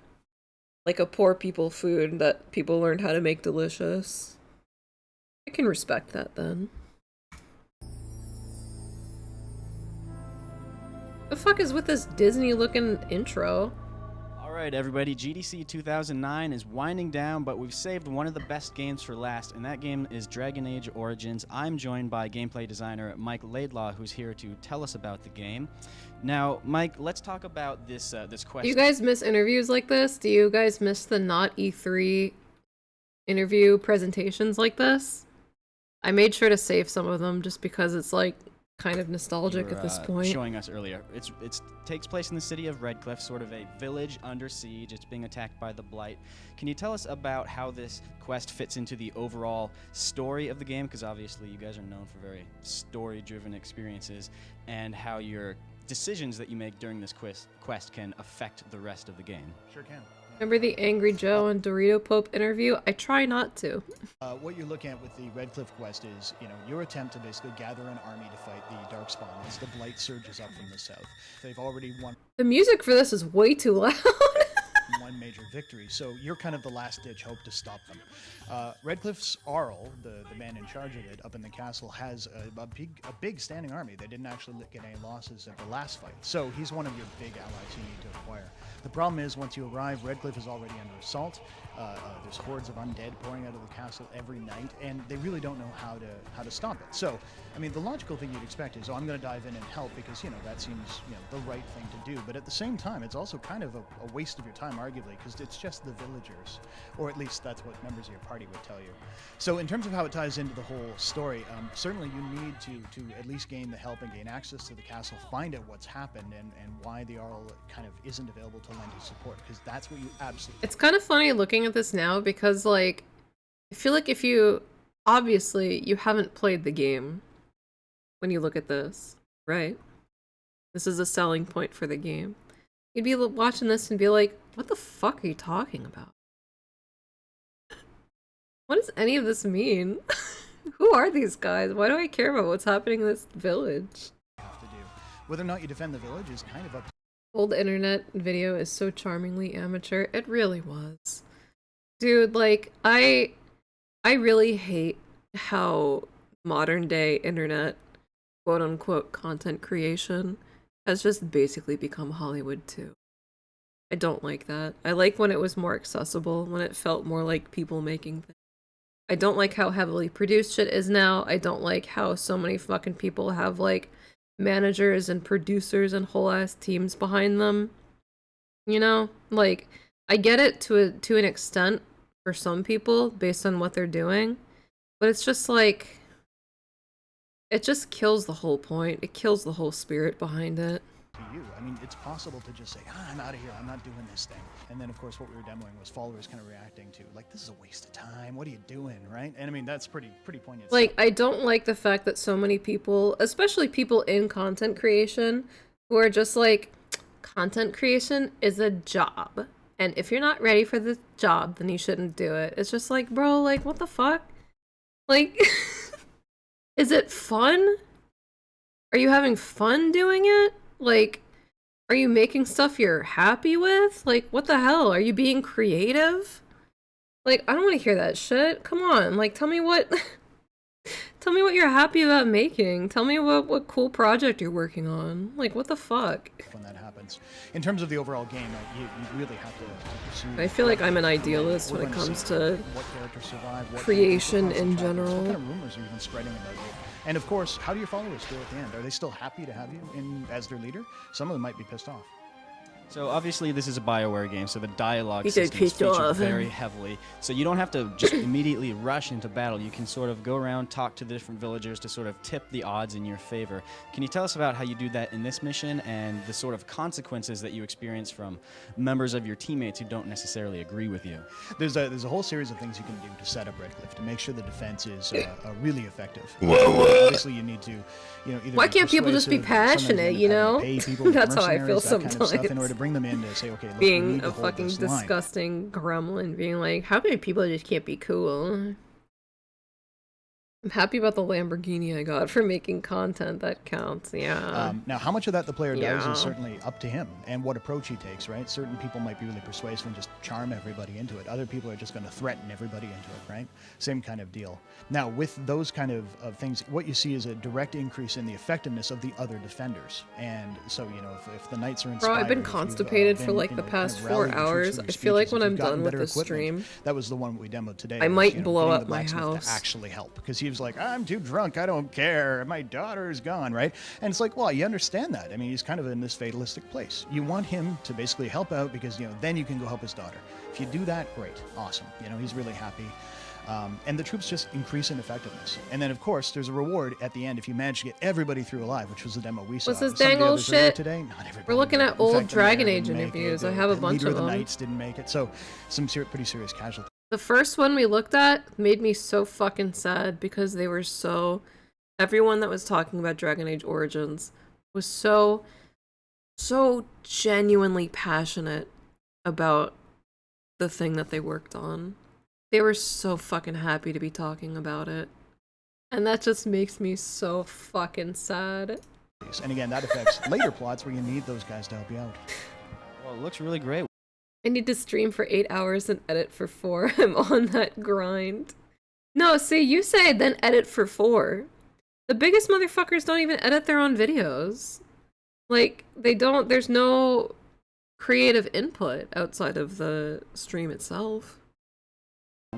poor people food that people learned how to make delicious. I can respect that then. The fuck is with this Disney looking intro? Alright everybody, GDC 2009 is winding down, but we've saved one of the best games for last, and that game is Dragon Age Origins. I'm joined by gameplay designer Mike Laidlaw, who's here to tell us about the game. Now, Mike, let's talk about this quest. Do you guys miss interviews like this? Do you guys miss the not E3 interview presentations like this? I made sure to save some of them just because it's like kind of nostalgic at this point. Showing us earlier. It takes place in the city of Redcliffe, sort of a village under siege. It's being attacked by the Blight. Can you tell us about how this quest fits into the overall story of the game? Because obviously you guys are known for very story-driven experiences, and how your decisions that you make during this quest can affect the rest of the game. Sure can. Remember the Angry Joe and Dorito Pope interview? I try not to. What you're looking at with the Redcliffe quest is, your attempt to basically gather an army to fight the Darkspawn as the Blight surges up from the south. They've already won. The music for this is way too loud. One major victory, so you're kind of the last-ditch hope to stop them. Redcliffe's Arl, the man in charge of it up in the castle, has a big standing army. They didn't actually get any losses at the last fight, so he's one of your big allies you need to acquire. The problem is, once you arrive, Redcliffe is already under assault. There's hordes of undead pouring out of the castle every night, and they really don't know how to stop it. So, I mean, the logical thing you'd expect is, I'm going to dive in and help because, that seems, the right thing to do. But at the same time, it's also kind of a waste of your time, arguably, because it's just the villagers, or at least that's what members of your party would tell you. So, in terms of how it ties into the whole story, certainly you need to at least gain the help and gain access to the castle, find out what's happened and why the Arl kind of isn't available to lend his support, because that's what you absolutely. It's kind of funny looking at this now because, like, I feel like if you obviously you haven't played the game when you look at this, right? This is a selling point for the game. You'd be watching this and be like, what the fuck are you talking about? What does any of this mean? Who are these guys? Why do I care about what's happening in this village? Have to do. Whether or not you defend the village is kind of up to Old internet video is so charmingly amateur. It really was. Dude, like, I really hate how modern day internet quote-unquote content creation has just basically become Hollywood too. I don't like that. I like when it was more accessible, when it felt more like people making things. I don't like how heavily produced shit is now. I don't like how so many fucking people have, like, managers and producers and whole ass teams behind them. Like, I get it to an extent for some people based on what they're doing, but it's just like, it just kills the whole point. It kills the whole spirit behind it. you. I mean, it's possible to just say, I'm out of here, I'm not doing this thing. And then, of course, what we were demoing was followers kind of reacting to, like, this is a waste of time, what are you doing, right? And I mean, that's pretty poignant. Like, I don't like the fact that so many people, especially people in content creation, who are just like, content creation is a job. And if you're not ready for this job, then you shouldn't do it. It's just like, bro, like, what the fuck? Like, is it fun? Are you having fun doing it? Like, are you making stuff you're happy with? Like, what the hell? Are you being creative? Like, I don't want to hear that shit. Come on, like, tell me what... Tell me what you're happy about making. Tell me what cool project you're working on. Like, what the fuck? When that happens. In terms of the overall game, you really have to pursue... I feel like I'm an idealist when it comes to creation in general. What kind of rumors are even spreading about you? And of course, how do your followers feel at the end? Are they still happy to have you as their leader? Some of them might be pissed off. So obviously this is a BioWare game, so the dialogue He said system is pissed featured off. very heavily. So you don't have to just immediately rush into battle. You can sort of go around, talk to the different villagers to sort of tip the odds in your favor. Can you tell us about how you do that in this mission and the sort of consequences that you experience from members of your teammates who don't necessarily agree with you? There's a whole series of things you can do to set up Redcliffe to make sure the defense is really effective. Obviously you need to, either Why can't people just be passionate, you know? That's how I feel sometimes. Kind of stuff in order sometimes. to bring them in to say, okay, look, we Being need to a hold fucking this line. disgusting gremlin, being like, how many people just can't be cool? I'm happy about the Lamborghini I got for making content that counts. Yeah. Now, how much of that the player does Yeah. is certainly up to him and what approach he takes, right? Certain people might be really persuasive and just charm everybody into it. Other people are just going to threaten everybody into it, right? Same kind of deal. Now, with those kind of things, what you see is a direct increase in the effectiveness of the other defenders. And so, you know, if the knights are inspired... Bro, I've been if you've, constipated for been, like you the know, past kind of 4 rallying the troops hours. through I your feel like speeches, when if I'm you've gotten done with better this equipment, stream, that was the one we demoed today. I was, might you know, blow getting up the my blacksmith house. to actually help, because he was like, I'm too drunk, I don't care, my daughter is gone, right? And it's like, well, you understand that. I mean, he's kind of in this fatalistic place. You want him to basically help out because, you know, then you can go help his daughter. If you do that, great, awesome. You know, he's really happy. And the troops just increase in effectiveness. And then, of course, there's a reward at the end if you manage to get everybody through alive, which was the demo we saw. What's this Some of dang the old others earlier shit? today, not everybody We're looking made it. at In old fact, the mayor Dragon Age didn't make it, interviews. I the- have a the bunch leader of the them. Knights didn't make it. So some pretty serious casualties. The first one we looked at made me so fucking sad because they were so... Everyone that was talking about Dragon Age Origins was so genuinely passionate about the thing that they worked on. They were so fucking happy to be talking about it. And that just makes me so fucking sad. And again, that affects later plots where you need those guys to help you out. Well, it looks really great. I need to stream for 8 hours and edit for 4. I'm on that grind. No, see, you say then edit for 4. The biggest motherfuckers don't even edit their own videos. Like, they don't, there's no creative input outside of the stream itself.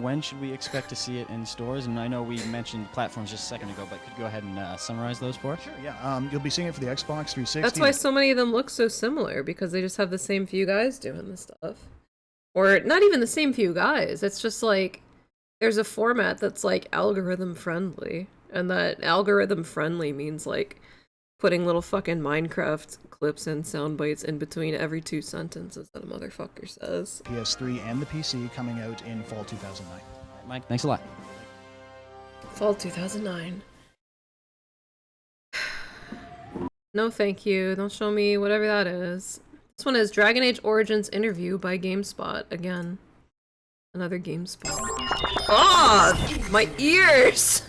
When should we expect to see it in stores? And I know we mentioned platforms just a second ago, but could you go ahead and summarize those for us? Sure, yeah. You'll be seeing it for the Xbox 360. That's why so many of them look so similar, because they just have the same few guys doing this stuff. Or not even the same few guys, it's just like, there's a format that's like algorithm friendly. And that algorithm friendly means like putting little fucking Minecraft clips and sound bites in between every 2 sentences that a motherfucker says. PS3 and the PC coming out in fall 2009. Mike, thanks a lot. Fall 2009. No thank you, don't show me whatever that is. This one is Dragon Age Origins interview by GameSpot again. Another GameSpot. Ah, my ears!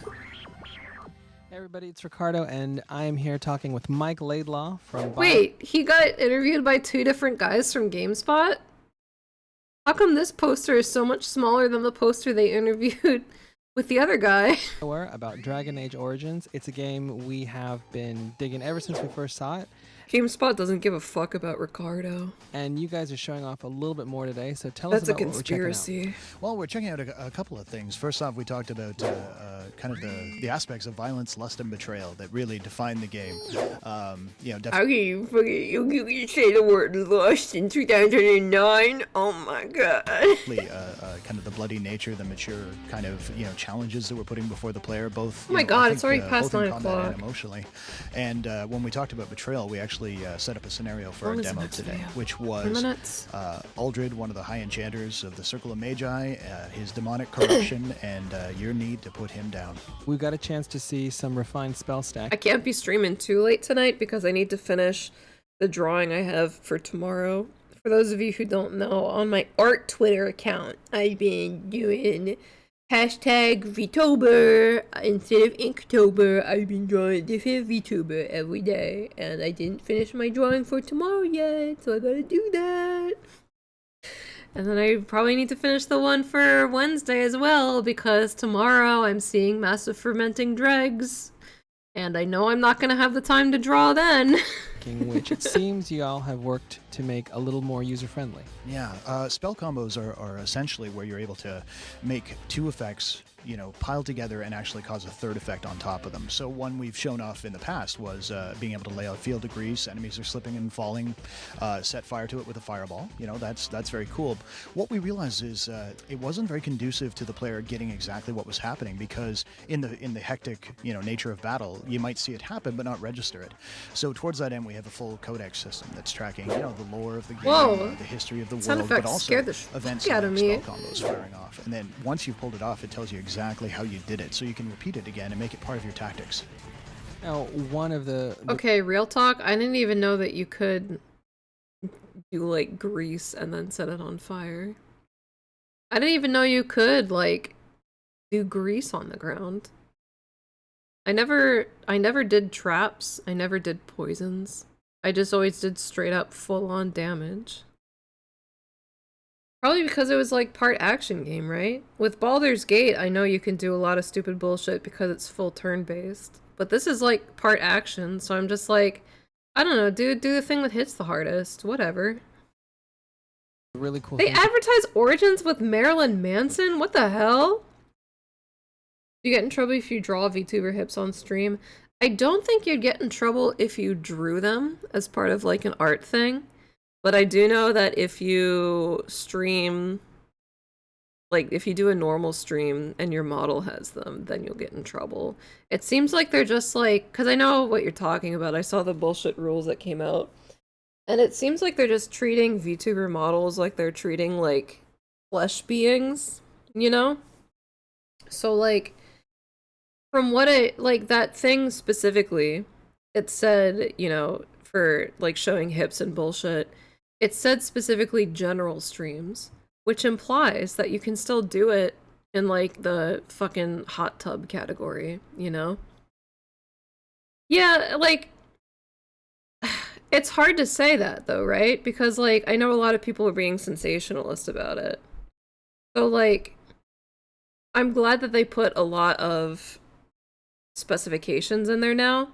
Hey everybody, it's Ricardo, and I am here talking with Mike Laidlaw from... Wait, he got interviewed by 2 different guys from GameSpot? How come this poster is so much smaller than the poster they interviewed with the other guy? About Dragon Age Origins. It's a game we have been digging ever since we first saw it. GameSpot doesn't give a fuck about Ricardo. And you guys are showing off a little bit more today, so tell us That's a about what we're checking out. conspiracy. Well, we're checking out a couple of things. First off, we talked about kind of the aspects of violence, lust, and betrayal that really define the game. You know, definitely. You say the word lust in 2009? Oh my god. Kind of the bloody nature, the mature kind of, you know, challenges that we're putting before the player, both. Oh my you know, god, I it's think, already past both in 9 combat o'clock. and emotionally. And when we talked about betrayal, we actually set up a scenario for What our was the demo next today, video? which 10 was minutes? Uldred, one of the high enchanters of the Circle of Magi, his demonic corruption, and your need to put him down. We got a chance to see some refined spell stack. I can't be streaming too late tonight because I need to finish the drawing I have for tomorrow. For those of you who don't know, on my art Twitter account, I've been doing hashtag VTuber instead of Inktober. I've been drawing a different VTuber every day, and I didn't finish my drawing for tomorrow yet, so I gotta do that. And then I probably need to finish the one for Wednesday as well, because tomorrow I'm seeing Massive Fermenting Dregs. And I know I'm not gonna have the time to draw then. Which it seems you all have worked to make a little more user-friendly. Yeah, spell combos are essentially where you're able to make 2 effects, you know, piled together and actually cause a 3rd effect on top of them. So one we've shown off in the past was being able to lay out field of grease, enemies are slipping and falling, set fire to it with a fireball. You know, that's very cool. What we realized is it wasn't very conducive to the player getting exactly what was happening, because in the hectic, you know, nature of battle, you might see it happen but not register it. So towards that end, we have a full codex system that's tracking, you know, the lore of the game, Whoa. the history of the Sound world, but effects also scared the events fuck out like of me. spell combos firing off. And then once you've pulled it off, it tells you exactly how you did it, so you can repeat it again and make it part of your tactics. Now, one of the Okay, real talk, I didn't even know that you could do like grease and then set it on fire. I didn't even know you could like do grease on the ground. I never did traps. I never did poisons. I just always did straight up full on damage. Probably because it was like part action game, right? With Baldur's Gate, I know you can do a lot of stupid bullshit because it's full turn based. But this is like part action, so I'm just like, I don't know, dude, do the thing that hits the hardest. Whatever. Really cool. They advertise Origins with Marilyn Manson? What the hell? You get in trouble if you draw VTuber hips on stream. I don't think you'd get in trouble if you drew them as part of like an art thing. But I do know that if you stream, like if you do a normal stream and your model has them, then you'll get in trouble. It seems like they're just like, because I know what you're talking about. I saw the bullshit rules that came out. And it seems like they're just treating VTuber models like they're treating like flesh beings, you know? So like, from what like that thing specifically, it said, you know, for like showing hips and bullshit, it said specifically general streams, which implies that you can still do it in like the fucking hot tub category, you know? Yeah, like, it's hard to say that though, right? Because like, I know a lot of people are being sensationalist about it. So like, I'm glad that they put a lot of specifications in there now.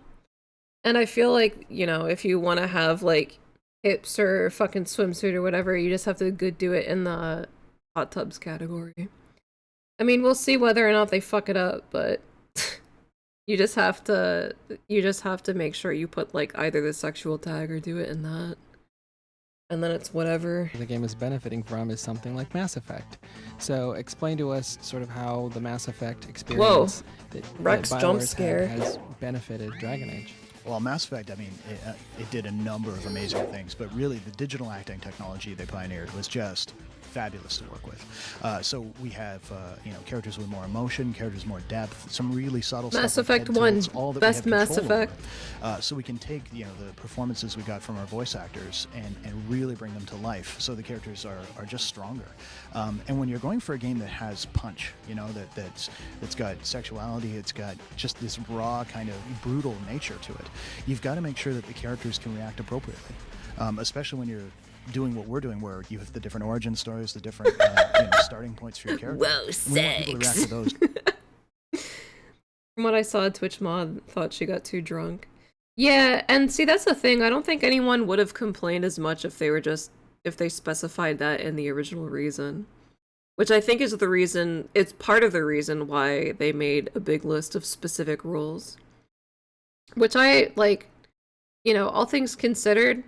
And I feel like, you know, if you want to have like hips or fucking swimsuit or whatever, you just have to do it in the hot tubs category. I mean, we'll see whether or not they fuck it up, but you just have to make sure you put like either the sexual tag or do it in that. And then it's whatever. The game is benefiting from is something like Mass Effect. So explain to us sort of how the Mass Effect experience that Rex BioWare's jump had scare has benefited Dragon Age. Well, Mass Effect, I mean, it did a number of amazing things, but really the digital acting technology they pioneered was just fabulous to work with. So we have, you know, characters with more emotion, characters with more depth, some really subtle Mass stuff. Like Effect 1, best Mass Effect. So we can take, you know, the performances we got from our voice actors and really bring them to life. So the characters are just stronger. And when you're going for a game that has punch, you know, that's got sexuality, it's got just this raw kind of brutal nature to it, you've got to make sure that the characters can react appropriately, especially when you're doing what we're doing, where you have the different origin stories, the different you know, starting points for your character. Whoa, We want people to react to those. From what I saw, Twitch Mod thought she got too drunk. Yeah, and see, that's the thing. I don't think anyone would have complained as much if they specified that in the original reason. Which I think is the reason, it's part of the reason why they made a big list of specific rules. Which I, like, you know, all things considered,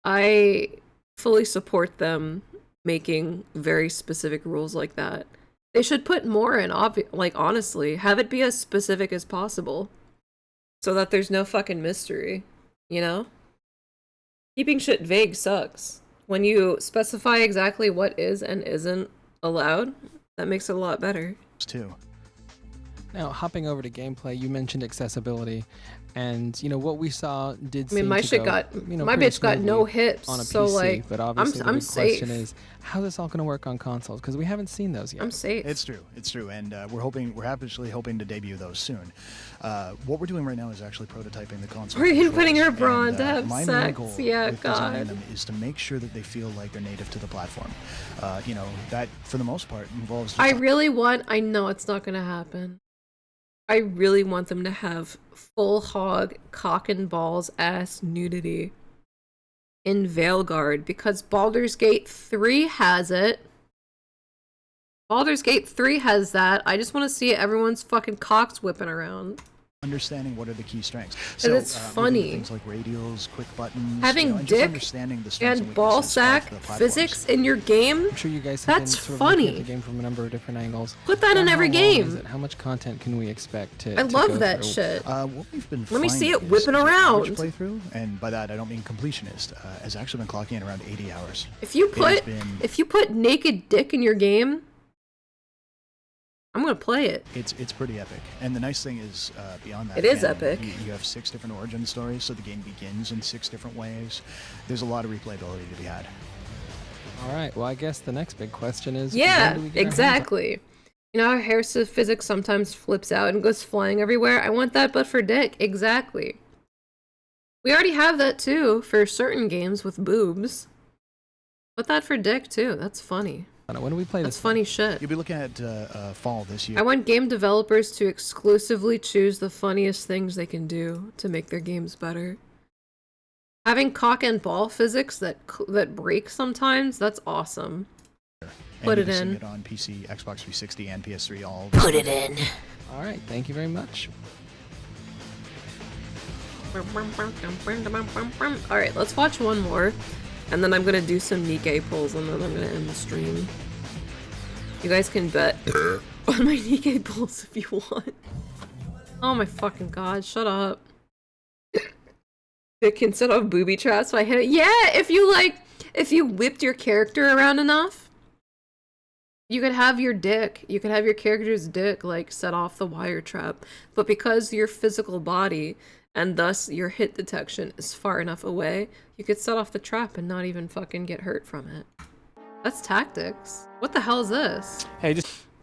I fully support them making very specific rules like that. They should put more in, like, honestly, have it be as specific as possible. So that there's no fucking mystery, you know? Keeping shit vague sucks. When you specify exactly what is and isn't allowed, that makes it a lot better. Too. Now, hopping over to gameplay, you mentioned accessibility, and you know what we saw did. I mean, my shit got, you know, my pretty bitch got no smoothly hips, on a so PC, like, but obviously I'm the big safe. question is, how is this all going to work on consoles? Because we haven't seen those yet. I'm safe. It's true, and we're actually hoping to debut those soon. What we're doing right now is actually prototyping the console. We're controls, putting her and, bra on to have my main sex. goal Yeah, with designing God. them is to make sure that they feel like they're native to the platform. You know, that for the most part involves. Just I know it's not gonna happen. I really want them to have full hog, cock and balls ass nudity in Veilguard because Baldur's Gate 3 has it. Baldur's Gate 3 has that. I just want to see everyone's fucking cocks whipping around. Understanding what are the key strengths. And it's funny. Things like radials, quick buttons, Having you know, and dick just understanding the strengths and and ball weaknesses of sack the platforms. physics in your game. I'm sure you guys have That's been sort of looking at funny. the game from a number of different angles. Put that in How every long game. is it? How much content can we expect to? I to love go that through? shit. What we've been Let me see finding it whipping is around. average playthrough, and by that I don't mean completionist, has actually been clocking in around 80 hours. If you It has put been- naked dick in your game, I'm gonna play it. It's pretty epic, and the nice thing is beyond that, It is again, epic. You have 6 different origin stories, so the game begins in 6 different ways. There's a lot of replayability to be had. All right. Well, I guess the next big question is. Yeah, when do we get our hands on- exactly. You know how hair physics sometimes flips out and goes flying everywhere? I want that, but for dick. Exactly. We already have that too for certain games with boobs. Put that for dick too. That's funny. When do we play this? That's funny shit. You'll be looking at fall this year. I want game developers to exclusively choose the funniest things they can do to make their games better. Having cock and ball physics that break sometimes, that's awesome. Put it in. It on PC, Xbox 360, and PS3. All. Put it in. All right. Thank you very much. All right, let's watch one more, and then I'm gonna do some Nikkei pulls, and then I'm gonna end the stream. You guys can bet on my Nikkei pulls if you want. Oh my fucking god! Shut up. It can set off booby traps if I hit it. Yeah, if you whipped your character around enough. You could have your character's dick, like, set off the wire trap. But because your physical body, and thus your hit detection, is far enough away, you could set off the trap and not even fucking get hurt from it. That's tactics. What the hell is this? Hey,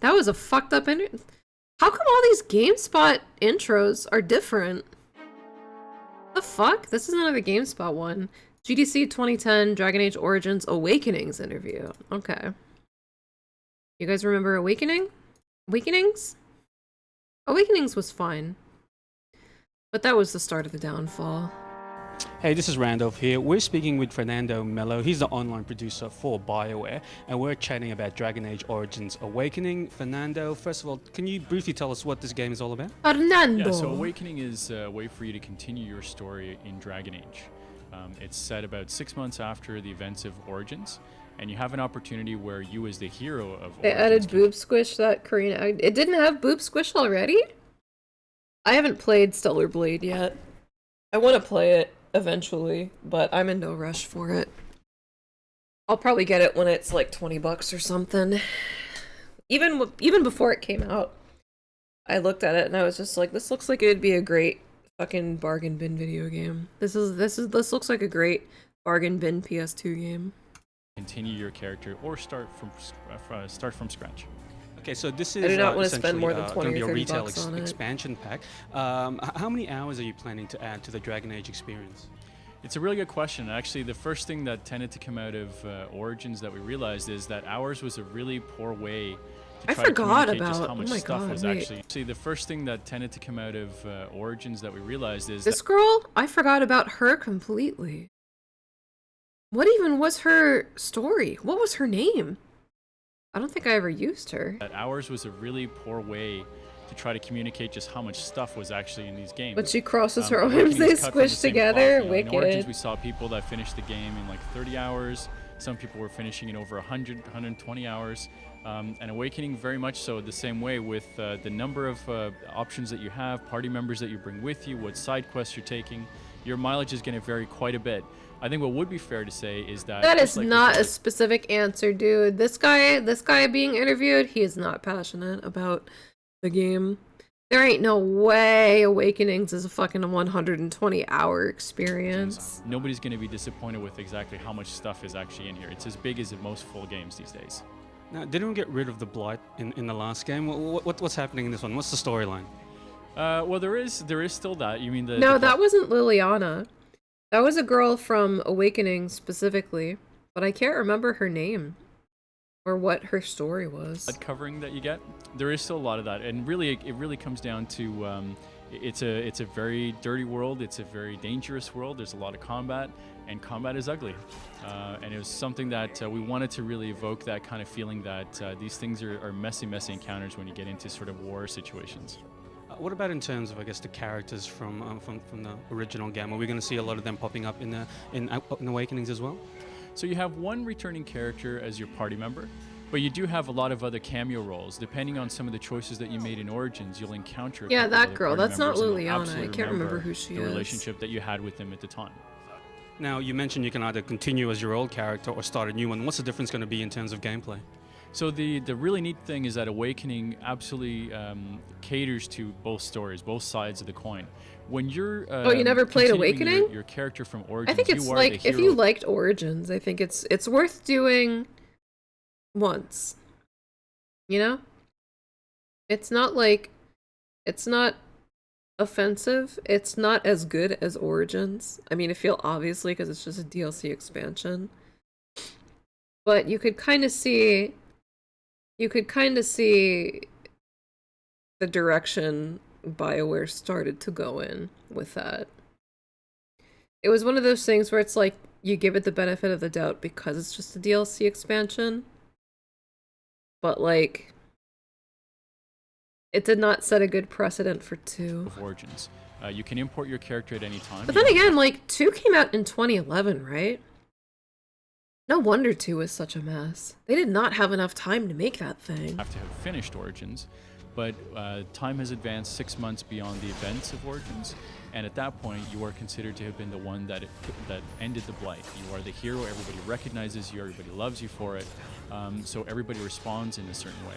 that was a fucked up How come all these GameSpot intros are different? The fuck? This is another GameSpot one. GDC 2010 Dragon Age Origins Awakenings interview. Okay. You guys remember Awakening? Awakenings? Awakenings was fine. But that was the start of the downfall. Hey, this is Randolph here. We're speaking with Fernando Mello. He's the online producer for BioWare, and we're chatting about Dragon Age Origins Awakening. Fernando, first of all, can you briefly tell us what this game is all about? Fernando! Yeah, so Awakening is a way for you to continue your story in Dragon Age. It's set about 6 months after the events of Origins, and you have an opportunity where you as the hero of They added Boob Squish, that Korean... It didn't have Boob Squish already? I haven't played Stellar Blade yet. I want to play it eventually, but I'm in no rush for it. I'll probably get it when it's like $20 or something. Even before it came out, I looked at it and I was just like, this looks like it'd be a great fucking bargain bin video game. This looks like a great bargain bin PS2 game. Continue your character or start from scratch. Okay, so this is I do not want to essentially, spend more than 20 gonna be or a 30 retail bucks on it. expansion pack. How many hours are you planning to add to the Dragon Age experience? It's a really good question. Actually, the first thing that tended to come out of Origins that we realized is that hours was a really poor way to try to communicate just how much stuff was actually. See, the first thing that tended to come out of Origins that we realized is This girl? I forgot about her completely. What even was her story? What was her name? I don't think I ever used her. that hours was a really poor way to try to communicate just how much stuff was actually in these games. But she crosses her arms, Awakening's they cut from squish the same together, cloth, In Origins, wicked. we saw people that finished the game in like 30 hours. Some people were finishing in over 100, 120 hours. And Awakening very much so the same way with the number of options that you have, party members that you bring with you, what side quests you're taking. Your mileage is going to vary quite a bit. I think what would be fair to say is that That just is like not a specific answer, dude. This guy being interviewed, he is not passionate about the game. There ain't no way Awakenings is a fucking 120-hour experience. nobody's going to be disappointed with exactly how much stuff is actually in here. It's as big as most full games these days. Now, didn't we get rid of the Blight in the last game? What's happening in this one? What's the storyline? Well, there is still that. You mean the... No, the that wasn't Liliana. That was a girl from Awakening specifically, but I can't remember her name or what her story was. covering that you get, there is still a lot of that, and really, it really comes down to it's a very dirty world. It's a very dangerous world. There's a lot of combat, and combat is ugly. And it was something that we wanted to really evoke that kind of feeling that these things are messy encounters when you get into sort of war situations. What about in terms of, I guess, the characters from the original game? Are we going to see a lot of them popping up in Awakenings as well? So you have one returning character as your party member, but you do have a lot of other cameo roles. Depending on some of the choices that you made in Origins, you'll encounter a Yeah, couple that other girl. party That's not members, and you'll Liliana. I absolutely can't remember who she the is. relationship that you had with them at the time. Now, you mentioned you can either continue as your old character or start a new one. What's the difference going to be in terms of gameplay? So the really neat thing is that Awakening absolutely caters to both stories, both sides of the coin. When you're Oh, you never played continuing Awakening? your character from Origins, I think it's you are like the if hero. you liked Origins, I think it's worth doing once. You know? It's not like, it's not offensive. It's not as good as Origins. I mean, I feel obviously because it's just a DLC expansion. But you could kind of see the direction BioWare started to go in with that. It was one of those things where it's like, you give it the benefit of the doubt because it's just a DLC expansion. But like, it did not set a good precedent for 2. Of Origins. You can import your character at any time. But then again, like, 2 came out in 2011, right? No wonder 2 was such a mess. They did not have enough time to make that thing. Have to have finished Origins, but time has advanced 6 months beyond the events of Origins, and at that point you are considered to have been the one that ended the Blight. You are the hero, everybody recognizes you, everybody loves you for it, so everybody responds in a certain way.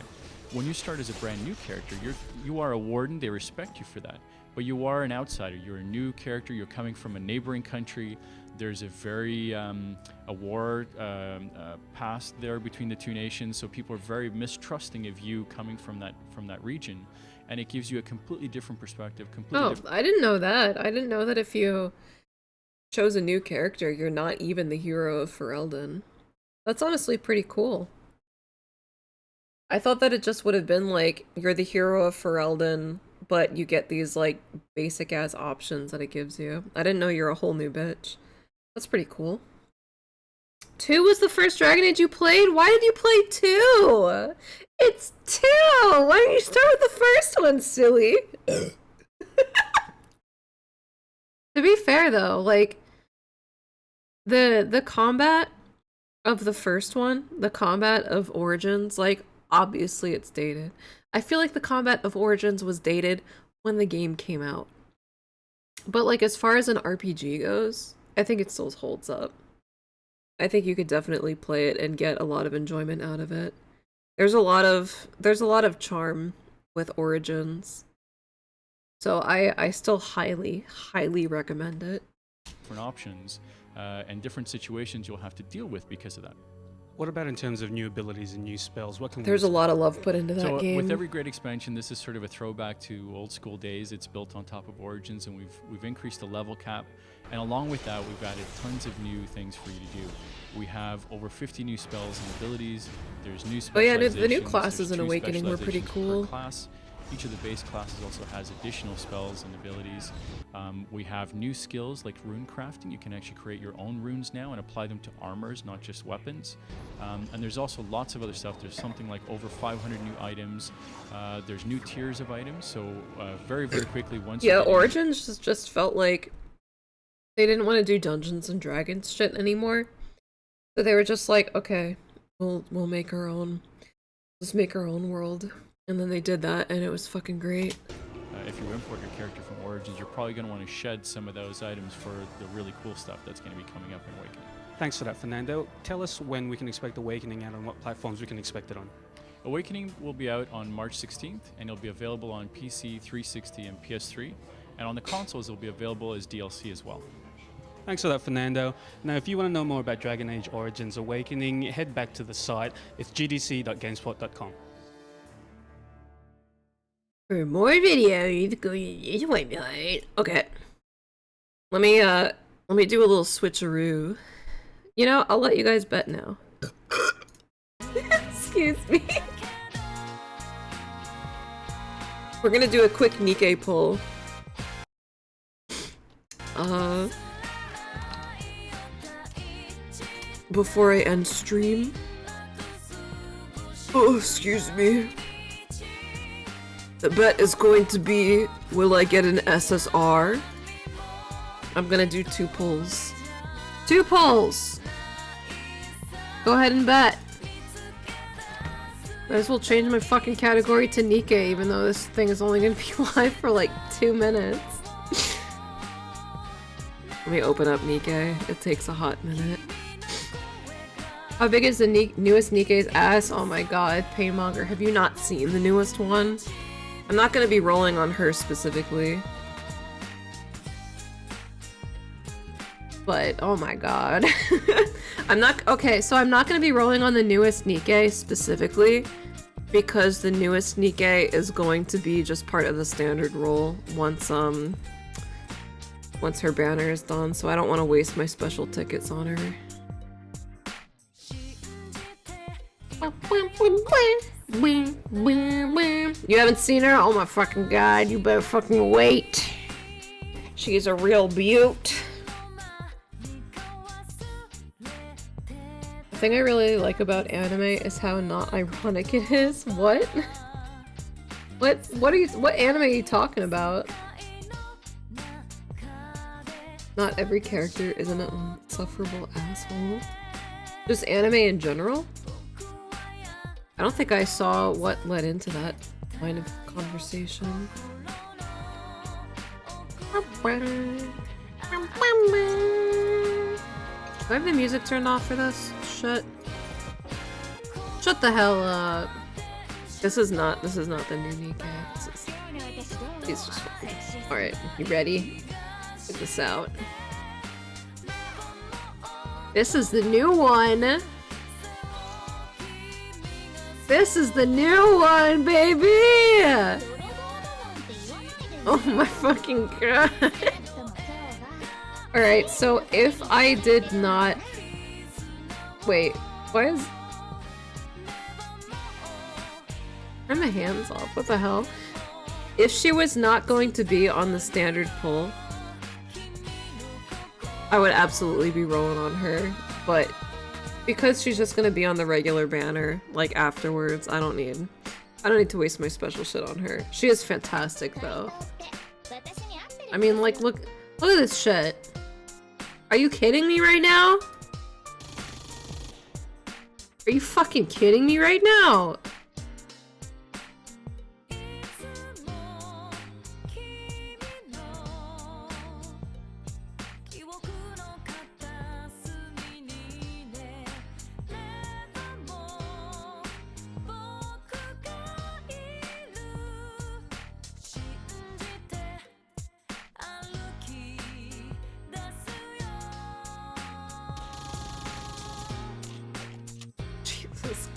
When you start as a brand new character, you are a warden, they respect you for that, but you are an outsider, you're a new character, you're coming from a neighboring country. There's a very a war past there between the two nations, so people are very mistrusting of you coming from that region, and it gives you a completely different perspective. I didn't know that. I didn't know that if you chose a new character, you're not even the hero of Ferelden. That's honestly pretty cool. I thought that it just would have been like, you're the hero of Ferelden, but you get these like basic ass options that it gives you. I didn't know you're a whole new bitch. That's pretty cool. 2 was the first Dragon Age you played? Why did you play 2? It's 2! Why don't you start with the first one, silly? To be fair though, like, the combat of the first one, the combat of Origins, like, obviously it's dated. I feel like the combat of Origins was dated when the game came out. But like, as far as an RPG goes, I think it still holds up. I think you could definitely play it and get a lot of enjoyment out of it. There's a lot of charm with Origins. So I still highly recommend it. Different options and different situations you'll have to deal with because of that. What about in terms of new abilities and new spells? What can There's a lot of love put into that so game. With every great expansion, this is sort of a throwback to old school days. It's built on top of Origins, and we've increased the level cap. And along with that, we've added tons of new things for you to do. We have over 50 new spells and abilities. There's new specializations. Oh yeah, the new classes in Awakening were pretty cool. Class. Each of the base classes also has additional spells and abilities. We have new skills like rune crafting. You can actually create your own runes now and apply them to armors, not just weapons. And there's also lots of other stuff. There's something like over 500 new items. There's new tiers of items. So very quickly, once yeah, Origins just felt like they didn't want to do Dungeons and Dragons shit anymore. So they were just like, okay, we'll make our own. Let's make our own world. And then they did that, and it was fucking great. If you import your character from Origins, you're probably going to want to shed some of those items for the really cool stuff that's going to be coming up in Awakening. Thanks for that, Fernando. Tell us when we can expect Awakening and on what platforms we can expect it on. Awakening will be out on March 16th, and it'll be available on PC, 360, and PS3. And on the consoles, it'll be available as DLC as well. Thanks for that, Fernando. Now, if you want to know more about Dragon Age Origins Awakening, head back to the site. It's gdc.gamespot.com. For more videos, go to this website. Okay. Let me do a little switcheroo. You know, I'll let you guys bet now. Excuse me. We're gonna do a quick Nikke pull. Before I end stream. Oh, excuse me. The bet is going to be, will I get an SSR? I'm gonna do 2 pulls. 2 pulls! Go ahead and bet. Might as well change my fucking category to Nikke, even though this thing is only gonna be live for like 2 minutes. Let me open up Nikke. It takes a hot minute. How big is the newest Nikke's ass? Oh my god, Painmonger, have you not seen the newest one? I'm not gonna be rolling on her specifically. But, oh my god. Okay, so I'm not gonna be rolling on the newest Nikke specifically, because the newest Nikke is going to be just part of the standard role once her banner is done, so I don't want to waste my special tickets on her. You haven't seen her? Oh my fucking god, you better fucking wait. She's a real beaut. The thing I really like about anime is how not ironic it is. What? What anime are you talking about? Not every character is an insufferable asshole. Just anime in general? I don't think I saw what led into that line of conversation. Do I have the music turned off for this? Shut the hell up. This is not the new Nikke. It's just fine. Alright, you ready? Check this out. This is the new one. This is the new one, baby! Oh my fucking god. Alright, so if I did not... Wait, why is... Turn my hands off, what the hell? If she was not going to be on the standard pull, I would absolutely be rolling on her, but because she's just gonna be on the regular banner, like afterwards, I don't need to waste my special shit on her. She is fantastic though. I mean, like, look at this shit. Are you kidding me right now? Are you fucking kidding me right now?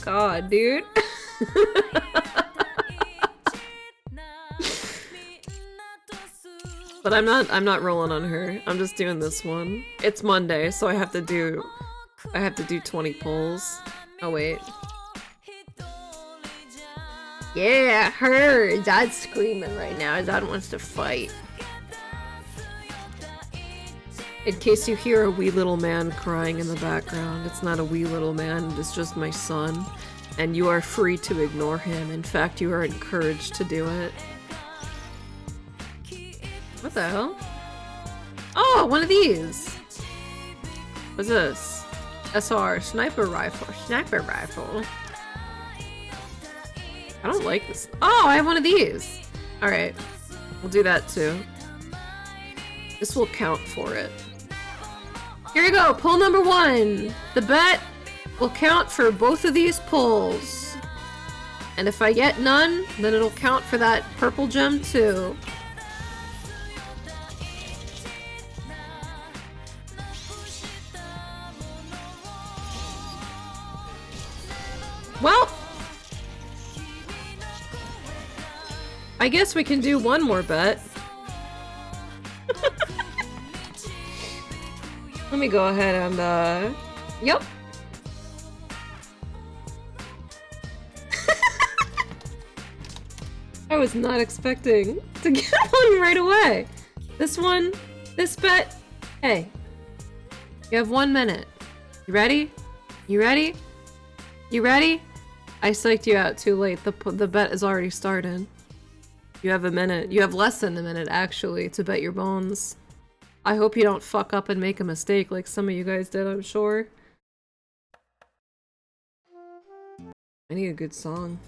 God, dude. But I'm not rolling on her. I'm just doing this one. It's Monday, so I have to do 20 pulls. Oh wait. Yeah, her. Dad's screaming right now. Dad wants to fight. In case you hear a wee little man crying in the background, it's not a wee little man, it's just my son. And you are free to ignore him. In fact, you are encouraged to do it. What the hell? Oh, one of these! What's this? SR, sniper rifle. Sniper rifle. I don't like this. Oh, I have one of these! Alright, we'll do that too. This will count for it. Here we go, pull number 1. The bet will count for both of these pulls. And if I get none, then it'll count for that purple gem too. Well, I guess we can do one more bet. Let me go ahead and, yep. I was not expecting to get one right away. This one, this bet, hey, you have 1 minute. You ready? You ready? You ready? I psyched you out too late. The bet is already started. You have a minute. You have less than a minute, actually, to bet your bones. I hope you don't fuck up and make a mistake like some of you guys did, I'm sure. I need a good song.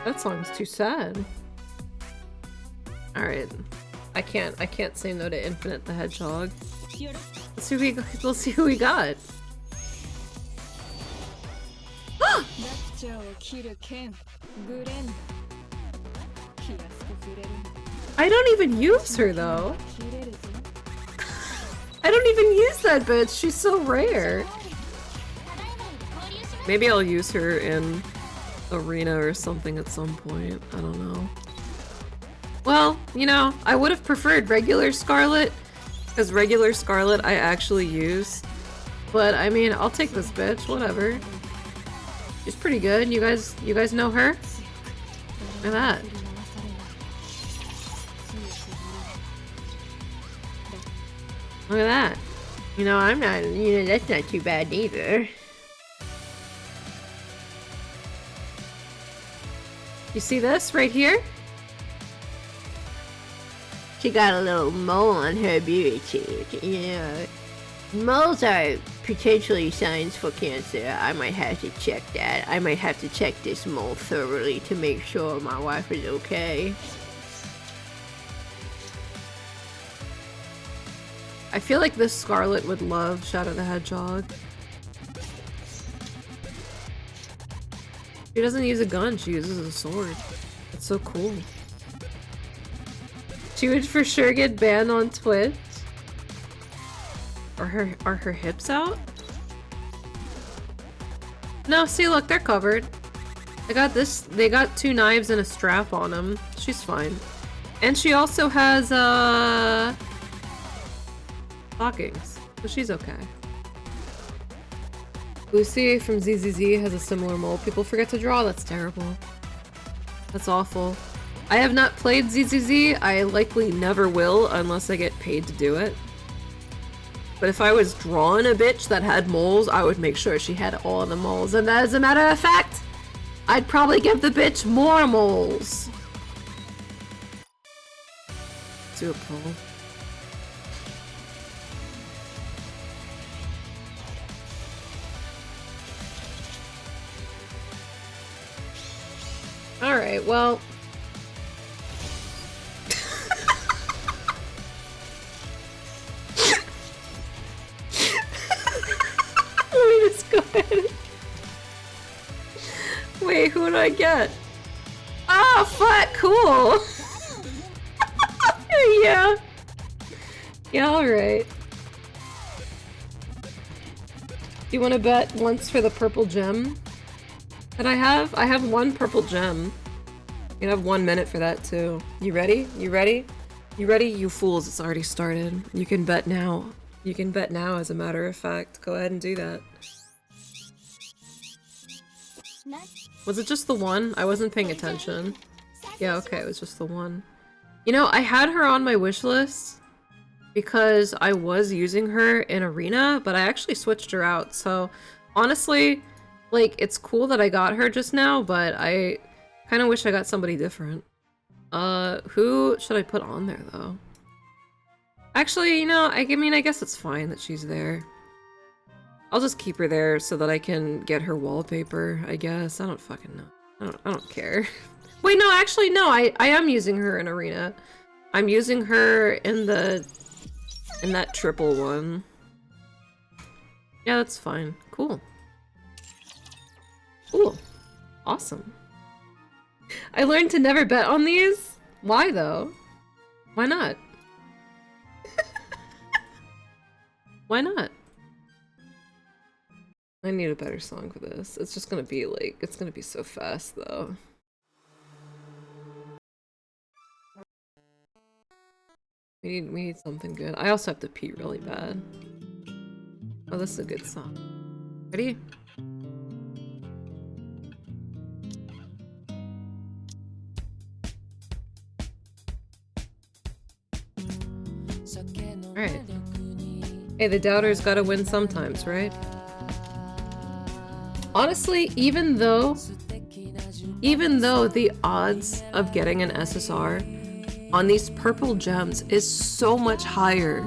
That song's too sad. Alright. I can't say no to Infinite the Hedgehog. Let's see who we got. I don't even use her though. I don't even use that bitch. She's so rare. Maybe I'll use her in Arena or something at some point. I don't know. Well, you know, I would have preferred regular Scarlet, because regular Scarlet I actually use. But I mean, I'll take this bitch, whatever. She's pretty good. You guys know her? Look at that. Look at that. You know, I'm not, you know, that's not too bad either. You see this right here? She got a little mole on her beauty cheek, you know. Moles are potentially signs for cancer. I might have to check that. I might have to check this mole thoroughly to make sure my wife is okay. I feel like this Scarlet would love Shadow the Hedgehog. She doesn't use a gun, she uses a sword. That's so cool. She would for sure get banned on Twitch. Are her hips out? No, see, look, they're covered. They got 2 knives and a strap on them. She's fine. And she also has, stockings. So she's okay. Lucy from ZZZ has a similar mole. People forget to draw. That's terrible. That's awful. I have not played ZZZ. I likely never will unless I get paid to do it. But if I was drawing a bitch that had moles, I would make sure she had all the moles. And as a matter of fact, I'd probably give the bitch more moles. Let's do a poll. Alright, well... Let me just go ahead. Wait, who did I get? Oh, fuck, cool! Yeah. Yeah, alright. Do you want to bet once for the purple gem that I have? I have 1 purple gem. You have 1 minute for that too. You ready? You ready? You ready? You fools, it's already started. You can bet now. You can bet now, as a matter of fact. Go ahead and do that. Was it just the 1? I wasn't paying attention. Yeah, okay, it was just the 1. You know, I had her on my wish list because I was using her in Arena, but I actually switched her out. So, honestly, like, it's cool that I got her just now, but I kind of wish I got somebody different. Who should I put on there, though? Actually, you know, I mean, I guess it's fine that she's there. I'll just keep her there so that I can get her wallpaper, I guess. I don't fucking know. I don't care. Wait, no, actually, no, I am using her in Arena. I'm using her in that triple one. Yeah, that's fine. Cool. Cool. Awesome. I learned to never bet on these? Why, though? Why not? Why not? I need a better song for this. It's just gonna be like, it's gonna be so fast, though. We need something good. I also have to pee really bad. Oh, this is a good song. Ready? Alright. Hey, the doubters gotta win sometimes, right? Honestly, even though the odds of getting an SSR on these purple gems is so much higher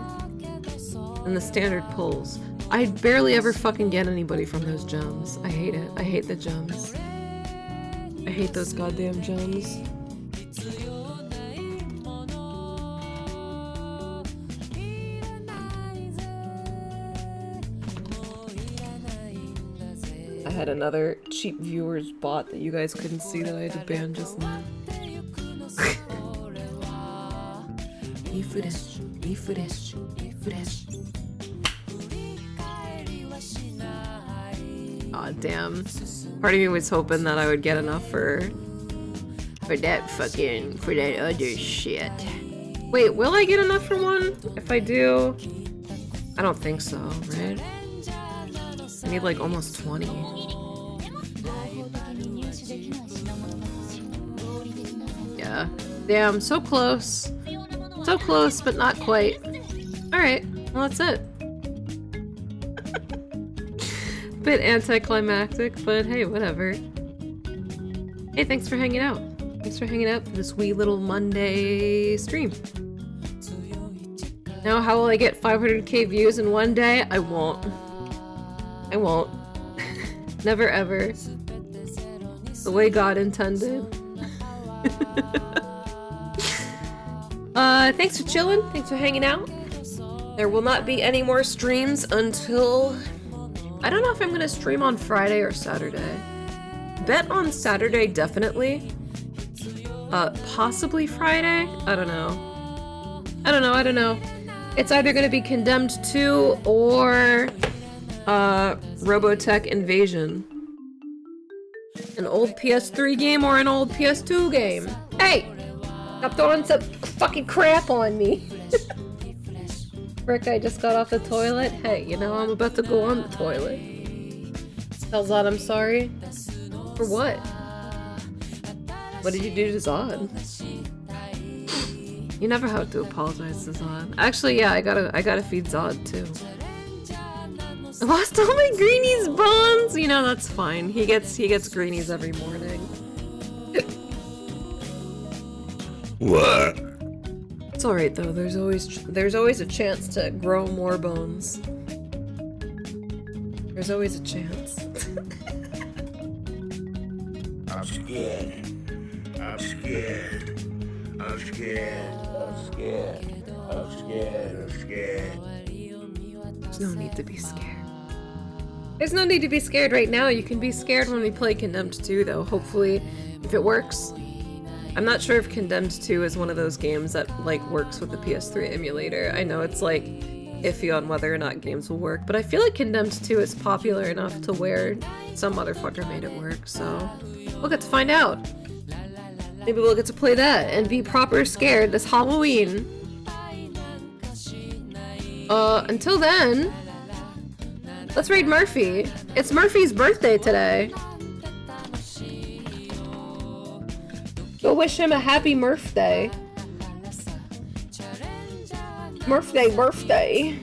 than the standard pulls, I barely ever fucking get anybody from those gems. I hate it. I hate the gems. I hate those goddamn gems. I had another cheap viewers bot that you guys couldn't see that I had to ban just now. Refresh, refresh, refresh. Oh, God damn. Part of me was hoping that I would get enough for that other shit. Wait, will I get enough for one? If I do, I don't think so, right? I need like almost 20. Yeah. Damn, so close. So close, but not quite. Alright, well that's it. Bit anticlimactic, but hey, whatever. Hey, thanks for hanging out. Thanks for hanging out for this wee little Monday stream. Now, how will I get 500k views in one day? I won't. I won't. Never ever. The way God intended. Thanks for chilling. Thanks for hanging out. There will not be any more streams until... I don't know if I'm gonna stream on Friday or Saturday. Bet on Saturday, definitely. Possibly Friday? I don't know. I don't know. It's either gonna be Condemned 2 or Robotech Invasion. An old PS3 game or an old PS2 game. Hey! Stop throwing some fucking crap on me. Frick, I just got off the toilet. Hey, you know, I'm about to go on the toilet. Tell Zod I'm sorry. For what? What did you do to Zod? You never have to apologize to Zod. Actually, yeah, I gotta feed Zod too. I lost all my Greenies bones! You know, that's fine. He gets Greenies every morning. What? It's alright though, there's always a chance to grow more bones. There's always a chance. I'm scared. I'm scared. I'm scared. I'm scared. I'm scared. I'm scared. There's no need to be scared. There's no need to be scared right now. You can be scared when we play Condemned 2 though, hopefully, if it works. I'm not sure if Condemned 2 is one of those games that, like, works with the PS3 emulator. I know it's, like, iffy on whether or not games will work, but I feel like Condemned 2 is popular enough to where some motherfucker made it work, so we'll get to find out. Maybe we'll get to play that and be proper scared this Halloween. Until then, let's raid Murphy. It's Murphy's birthday today. Go wish him a happy Murph Day. Murph Day, birthday.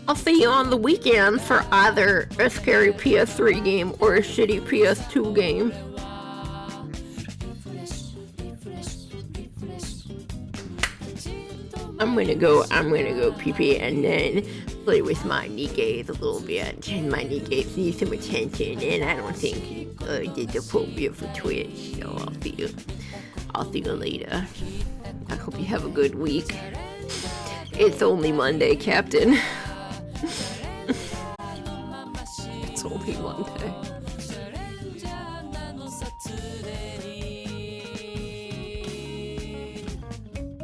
I'll see you on the weekend for either a scary PS3 game or a shitty PS2 game. I'm gonna go pee-pee and then play with my Nikkei a little bit. And my Nikkei needs some attention, and I don't think it's appropriate for Twitch, so I'll see you later. I hope you have a good week. It's only Monday, Captain. It's only Monday.